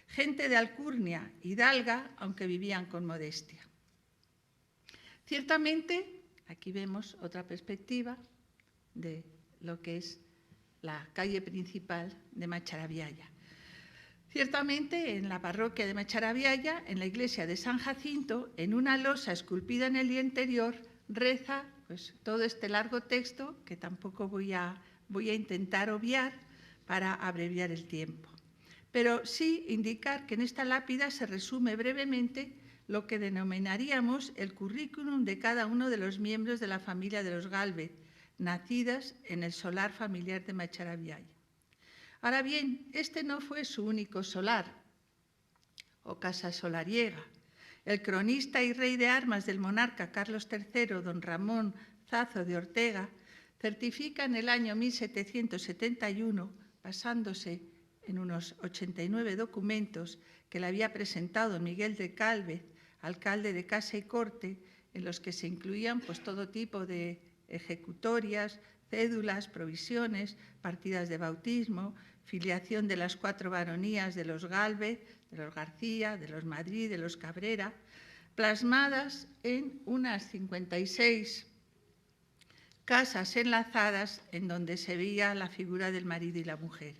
gente de alcurnia, hidalga, aunque vivían con modestia. Ciertamente, aquí vemos otra perspectiva de lo que es la calle principal de Macharabiaya. Ciertamente, en la parroquia de Macharabiaya, en la iglesia de San Jacinto, en una losa esculpida en el interior, reza pues, todo este largo texto que tampoco voy a intentar obviar para abreviar el tiempo. Pero sí indicar que en esta lápida se resume brevemente lo que denominaríamos el currículum de cada uno de los miembros de la familia de los Gálvez, nacidas en el solar familiar de Macharabiaya. Ahora bien, este no fue su único solar o casa solariega. El cronista y rey de armas del monarca Carlos III, don Ramón Zazo de Ortega, certifica en el año 1771, basándose en unos 89 documentos que le había presentado don Miguel de Gálvez, alcalde de Casa y Corte, en los que se incluían pues, todo tipo de ejecutorias, cédulas, provisiones, partidas de bautismo, filiación de las 4 baronías de los Gálvez, de los García, de los Madrid, de los Cabrera, plasmadas en unas 56 casas enlazadas en donde se veía la figura del marido y la mujer.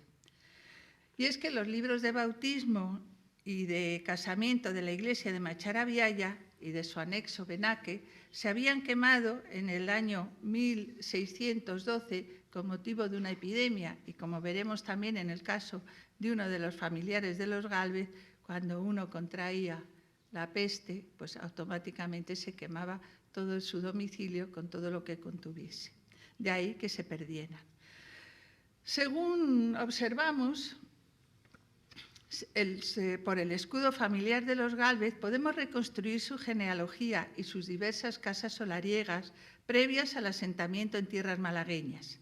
Y es que los libros de bautismo y de casamiento de la iglesia de Macharabiaya y de su anexo Benaque se habían quemado en el año 1612 con motivo de una epidemia y como veremos también en el caso de uno de los familiares de los Gálvez, cuando uno contraía la peste, pues automáticamente se quemaba todo su domicilio con todo lo que contuviese. De ahí que se perdieran. Según observamos, por el escudo familiar de los Gálvez podemos reconstruir su genealogía y sus diversas casas solariegas previas al asentamiento en tierras malagueñas.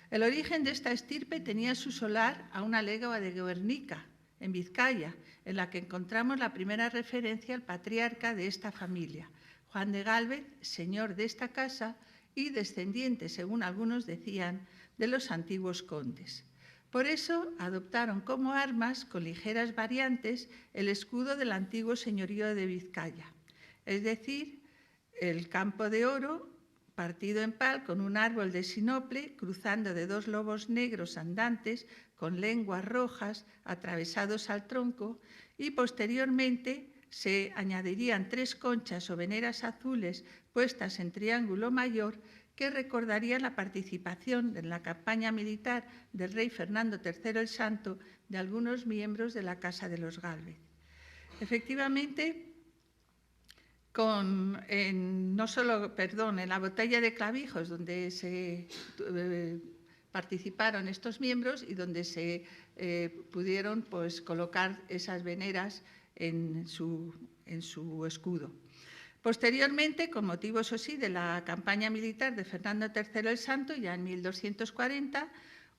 El origen de esta estirpe tenía su solar a una legua de Guernica, en Vizcaya, en la que encontramos la primera referencia al patriarca de esta familia, Juan de Gálvez, señor de esta casa y descendiente, según algunos decían, de los antiguos condes. Por eso adoptaron como armas, con ligeras variantes, el escudo del antiguo señorío de Vizcaya, es decir, el campo de oro partido en pal con un árbol de sinople cruzando de 2 lobos negros andantes con lenguas rojas atravesados al tronco y posteriormente se añadirían 3 conchas o veneras azules puestas en triángulo mayor que recordarían la participación en la campaña militar del rey Fernando III el Santo de algunos miembros de la Casa de los Gálvez. Efectivamente, en la batalla de Clavijos, donde se participaron estos miembros y donde se pudieron pues, colocar esas veneras en su escudo. Posteriormente, con motivo, eso sí, de la campaña militar de Fernando III el Santo, ya en 1240,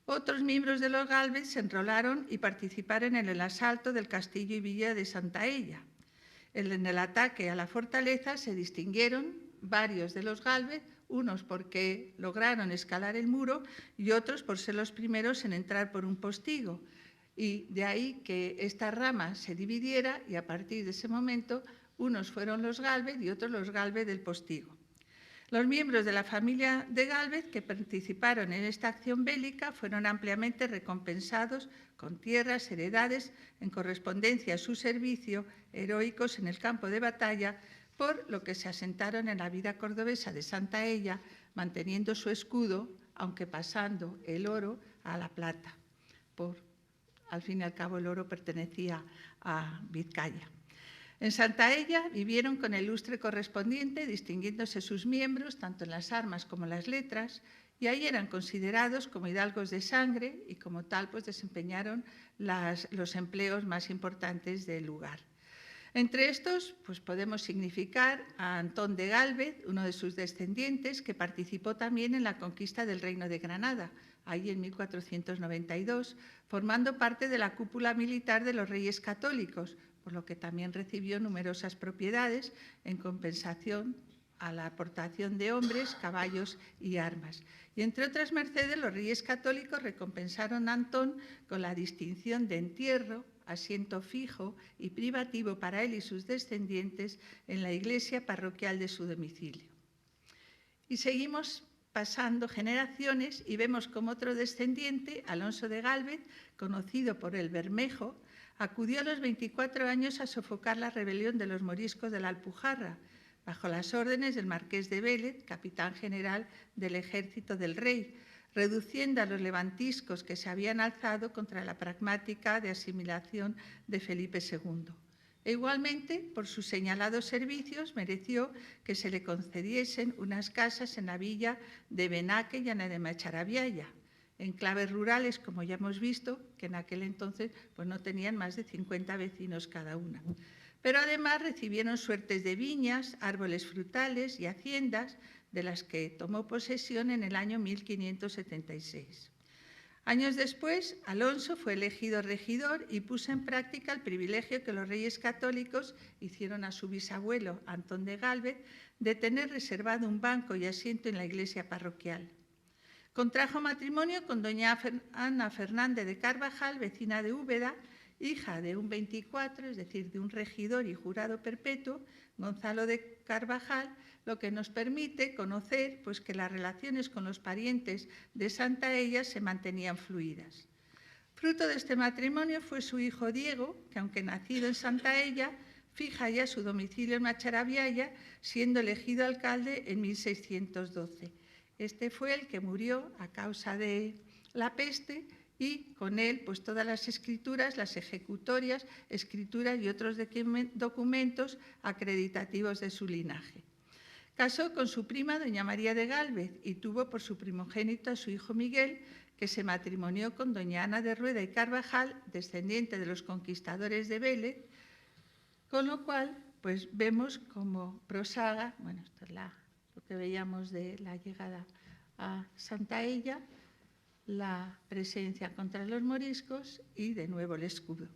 otros miembros de los Gálvez se enrolaron y participaron en el asalto del castillo y villa de Santaella. En el ataque a la fortaleza se distinguieron varios de los Gálvez, unos porque lograron escalar el muro y otros por ser los primeros en entrar por un postigo. Y de ahí que esta rama se dividiera y a partir de ese momento unos fueron los Gálvez y otros los Gálvez del postigo. Los miembros de la familia de Gálvez que participaron en esta acción bélica fueron ampliamente recompensados con tierras, heredades, en correspondencia a su servicio, heroicos en el campo de batalla, por lo que se asentaron en la vida cordobesa de Santaella, manteniendo su escudo, aunque pasando el oro a la plata. Al fin y al cabo, el oro pertenecía a Vizcaya. En Santaella vivieron con el lustre correspondiente, distinguiéndose sus miembros, tanto en las armas como en las letras, y ahí eran considerados como hidalgos de sangre y como tal pues desempeñaron los empleos más importantes del lugar. Entre estos pues podemos significar a Antón de Gálvez, uno de sus descendientes, que participó también en la conquista del Reino de Granada, ahí en 1492, formando parte de la cúpula militar de los Reyes Católicos, por lo que también recibió numerosas propiedades en compensación a la aportación de hombres, caballos y armas. Y entre otras mercedes, los reyes católicos recompensaron a Antón con la distinción de entierro, asiento fijo y privativo para él y sus descendientes en la iglesia parroquial de su domicilio. Y seguimos pasando generaciones y vemos como otro descendiente, Alonso de Gálvez, conocido por el Bermejo, acudió a los 24 años a sofocar la rebelión de los moriscos de la Alpujarra, bajo las órdenes del marqués de Vélez, capitán general del ejército del rey, reduciendo a los levantiscos que se habían alzado contra la pragmática de asimilación de Felipe II. E igualmente, por sus señalados servicios, mereció que se le concediesen unas casas en la villa de Benaque y en la de Macharabiaya, enclaves rurales, como ya hemos visto, que en aquel entonces pues, no tenían más de 50 vecinos cada una. Pero además recibieron suertes de viñas, árboles frutales y haciendas, de las que tomó posesión en el año 1576. Años después, Alonso fue elegido regidor y puso en práctica el privilegio que los reyes católicos hicieron a su bisabuelo, Antón de Gálvez, de tener reservado un banco y asiento en la iglesia parroquial. Contrajo matrimonio con doña Ana Fernández de Carvajal, vecina de Úbeda, hija de un 24, es decir, de un regidor y jurado perpetuo, Gonzalo de Carvajal, lo que nos permite conocer pues, que las relaciones con los parientes de Santaella se mantenían fluidas. Fruto de este matrimonio fue su hijo Diego, que aunque nacido en Santaella, fija ya su domicilio en Macharabiaya, siendo elegido alcalde en 1612. Este fue el que murió a causa de la peste y con él pues, todas las escrituras, las ejecutorias, escrituras y otros documentos acreditativos de su linaje. Casó con su prima doña María de Gálvez y tuvo por su primogénito a su hijo Miguel, que se matrimonió con doña Ana de Rueda y Carvajal, descendiente de los conquistadores de Vélez, con lo cual pues, vemos como prosaga, bueno, esto es lo que veíamos de la llegada a Santaella, la presencia contra los moriscos y de nuevo el escudo.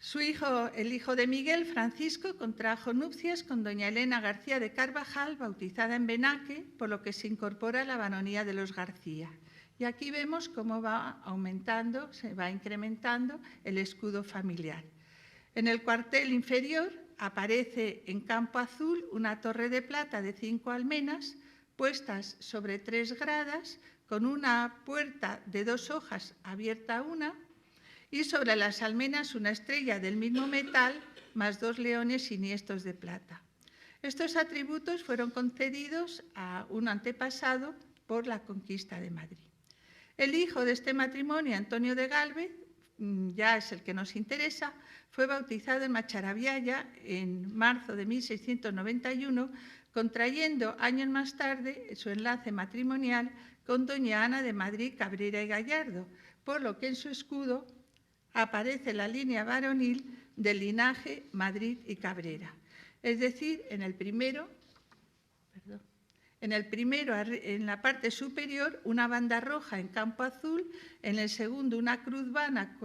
Su hijo, el hijo de Miguel, Francisco, contrajo nupcias con doña Elena García de Carvajal, bautizada en Benaque, por lo que se incorpora a la baronía de los García. Y aquí vemos cómo va aumentando, se va incrementando el escudo familiar. En el cuartel inferior aparece en campo azul una torre de plata de 5 almenas, puestas sobre 3 gradas, con una puerta de 2 hojas abierta una, y sobre las almenas una estrella del mismo metal, más 2 leones siniestros de plata. Estos atributos fueron concedidos a un antepasado por la conquista de Madrid. El hijo de este matrimonio, Antonio de Gálvez, ya es el que nos interesa, fue bautizado en Macharabiaya en marzo de 1691, contrayendo años más tarde su enlace matrimonial con doña Ana de Madrid, Cabrera y Gallardo, por lo que en su escudo aparece la línea varonil del linaje Madrid y Cabrera. Es decir, en el primero, en la parte superior, una banda roja en campo azul, en el segundo una cruz vana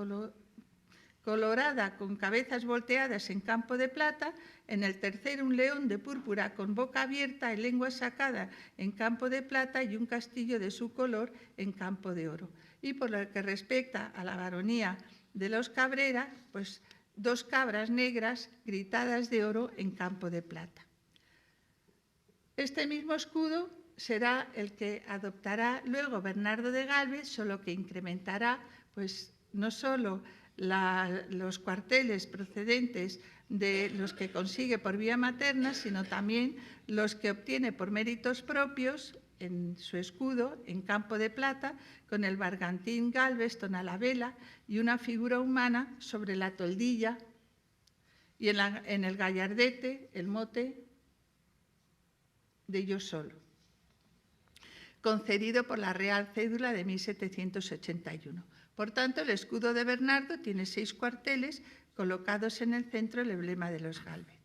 colorada con cabezas volteadas en campo de plata, en el tercero un león de púrpura con boca abierta y lengua sacada en campo de plata y un castillo de su color en campo de oro. Y por lo que respecta a la baronía de los Cabrera, pues 2 cabras negras gritadas de oro en campo de plata. Este mismo escudo será el que adoptará luego Bernardo de Gálvez, solo que incrementará pues, no solo los cuarteles procedentes de los que consigue por vía materna, sino también los que obtiene por méritos propios en su escudo, en campo de plata, con el bergantín Galveston a la vela y una figura humana sobre la toldilla, y en el gallardete el mote de Yo Solo, concedido por la Real Cédula de 1781. Por tanto, el escudo de Bernardo tiene 6 cuarteles colocados en el centro del emblema de los Gálvez.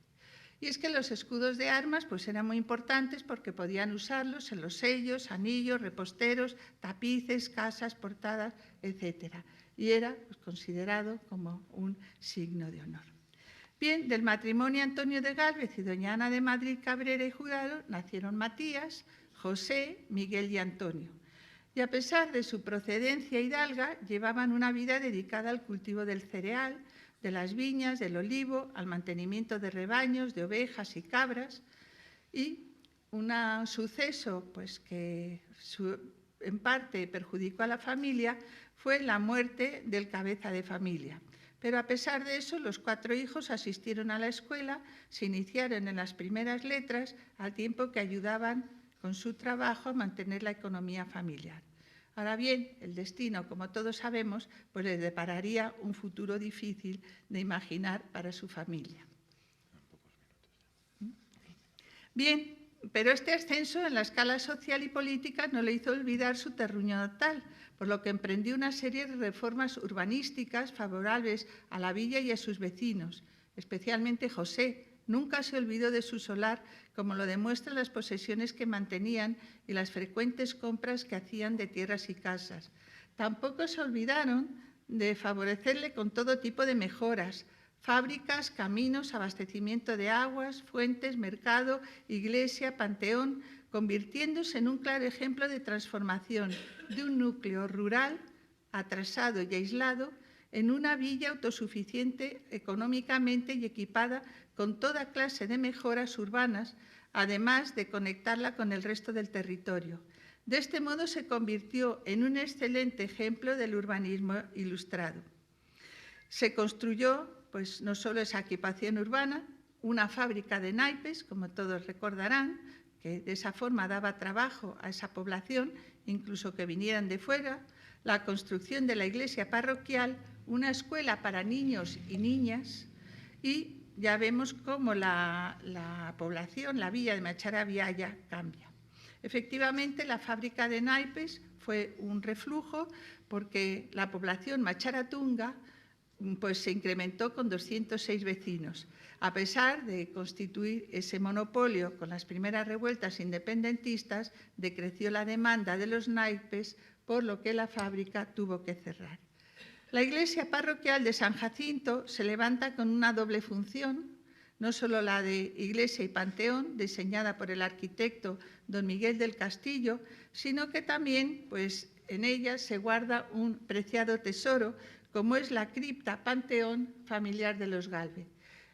Y es que los escudos de armas pues, eran muy importantes porque podían usarlos en los sellos, anillos, reposteros, tapices, casas, portadas, etc. y era pues, considerado como un signo de honor. Bien, del matrimonio Antonio de Gálvez y doña Ana de Madrid Cabrera y Jurado nacieron Matías, José, Miguel y Antonio. Y a pesar de su procedencia hidalga, llevaban una vida dedicada al cultivo del cereal, de las viñas, del olivo, al mantenimiento de rebaños, de ovejas y cabras. Y un suceso pues, que en parte perjudicó a la familia fue la muerte del cabeza de familia. Pero a pesar de eso, los 4 hijos asistieron a la escuela, se iniciaron en las primeras letras, al tiempo que ayudaban con su trabajo a mantener la economía familiar. Ahora bien, el destino, como todos sabemos, pues les depararía un futuro difícil de imaginar para su familia. Bien, pero este ascenso en la escala social y política no le hizo olvidar su terruño natal, por lo que emprendió una serie de reformas urbanísticas favorables a la villa y a sus vecinos. Especialmente José nunca se olvidó de su solar, como lo demuestran las posesiones que mantenían y las frecuentes compras que hacían de tierras y casas. Tampoco se olvidaron de favorecerle con todo tipo de mejoras: fábricas, caminos, abastecimiento de aguas, fuentes, mercado, iglesia, panteón, convirtiéndose en un claro ejemplo de transformación de un núcleo rural, atrasado y aislado, en una villa autosuficiente económicamente y equipada con toda clase de mejoras urbanas, además de conectarla con el resto del territorio. De este modo se convirtió en un excelente ejemplo del urbanismo ilustrado. Se construyó pues no solo esa equipación urbana, una fábrica de naipes, como todos recordarán, que de esa forma daba trabajo a esa población, incluso que vinieran de fuera, la construcción de la iglesia parroquial, una escuela para niños y niñas, y ya vemos cómo la población, la villa de Macharabiaya, cambia. Efectivamente, la fábrica de naipes fue un reflujo porque la población macharatunga pues se incrementó con 206 vecinos. A pesar de constituir ese monopolio con las primeras revueltas independentistas, decreció la demanda de los naipes, por lo que la fábrica tuvo que cerrar. La iglesia parroquial de San Jacinto se levanta con una doble función, no solo la de iglesia y panteón, diseñada por el arquitecto don Miguel del Castillo, sino que también pues, en ella se guarda un preciado tesoro, como es la cripta panteón familiar de los Gálvez.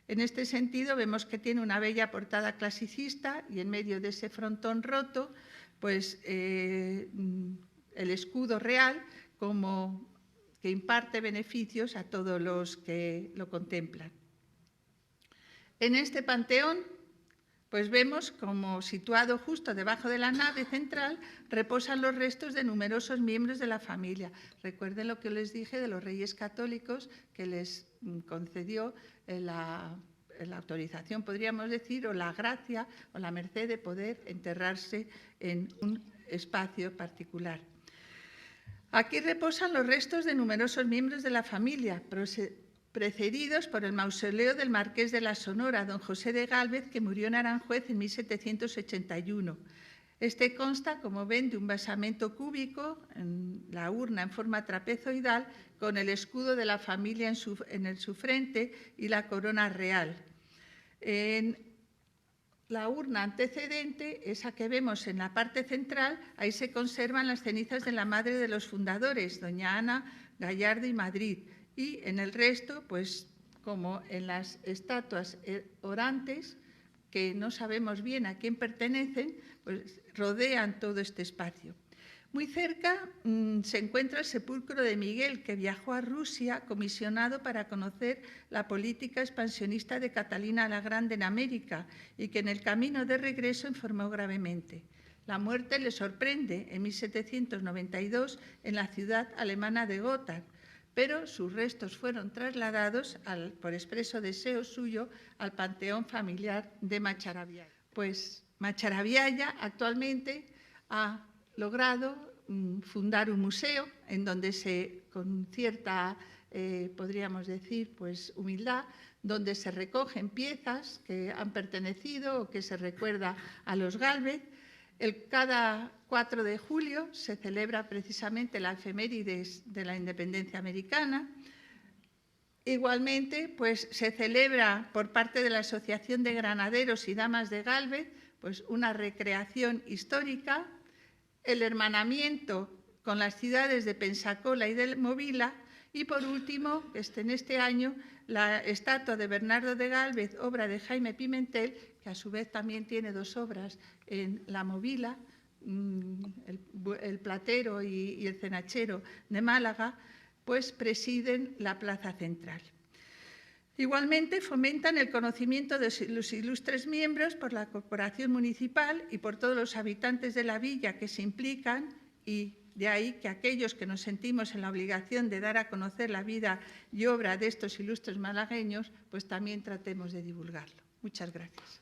En este sentido, vemos que tiene una bella portada clasicista y en medio de ese frontón roto, pues el escudo real como que imparte beneficios a todos los que lo contemplan. En este panteón, pues vemos como situado justo debajo de la nave central reposan los restos de numerosos miembros de la familia. Recuerden lo que les dije de los reyes católicos que les concedió la autorización, podríamos decir, o la gracia o la merced de poder enterrarse en un espacio particular. Aquí reposan los restos de numerosos miembros de la familia, precedidos por el mausoleo del marqués de la Sonora, don José de Gálvez, que murió en Aranjuez en 1781. Este consta, como ven, de un basamento cúbico, en la urna en forma trapezoidal, con el escudo de la familia en su frente y la corona real. En la urna antecedente, esa que vemos en la parte central, ahí se conservan las cenizas de la madre de los fundadores, doña Ana Gallardo y Madrid, y en el resto, pues como en las estatuas orantes, que no sabemos bien a quién pertenecen, pues rodean todo este espacio. Muy cerca se encuentra el sepulcro de Miguel, que viajó a Rusia comisionado para conocer la política expansionista de Catalina la Grande en América y que en el camino de regreso enfermó gravemente. La muerte le sorprende en 1792 en la ciudad alemana de Gotha, pero sus restos fueron trasladados, por expreso deseo suyo, al panteón familiar de Macharabiaya. Pues Macharabiaya actualmente ha logrado fundar un museo en donde con cierta, podríamos decir, pues humildad, donde se recogen piezas que han pertenecido o que se recuerda a los Gálvez. Cada 4 de julio se celebra precisamente la efemérides de la independencia americana. Igualmente, pues, se celebra por parte de la Asociación de Granaderos y Damas de Gálvez pues, una recreación histórica, el hermanamiento con las ciudades de Pensacola y de Movila y, por último, en este año, la estatua de Bernardo de Gálvez, obra de Jaime Pimentel, que a su vez también tiene 2 obras en la Movila, el Platero y el Cenachero de Málaga, pues presiden la plaza central. Igualmente fomentan el conocimiento de los ilustres miembros por la corporación municipal y por todos los habitantes de la villa que se implican, y de ahí que aquellos que nos sentimos en la obligación de dar a conocer la vida y obra de estos ilustres malagueños, pues también tratemos de divulgarlo. Muchas gracias.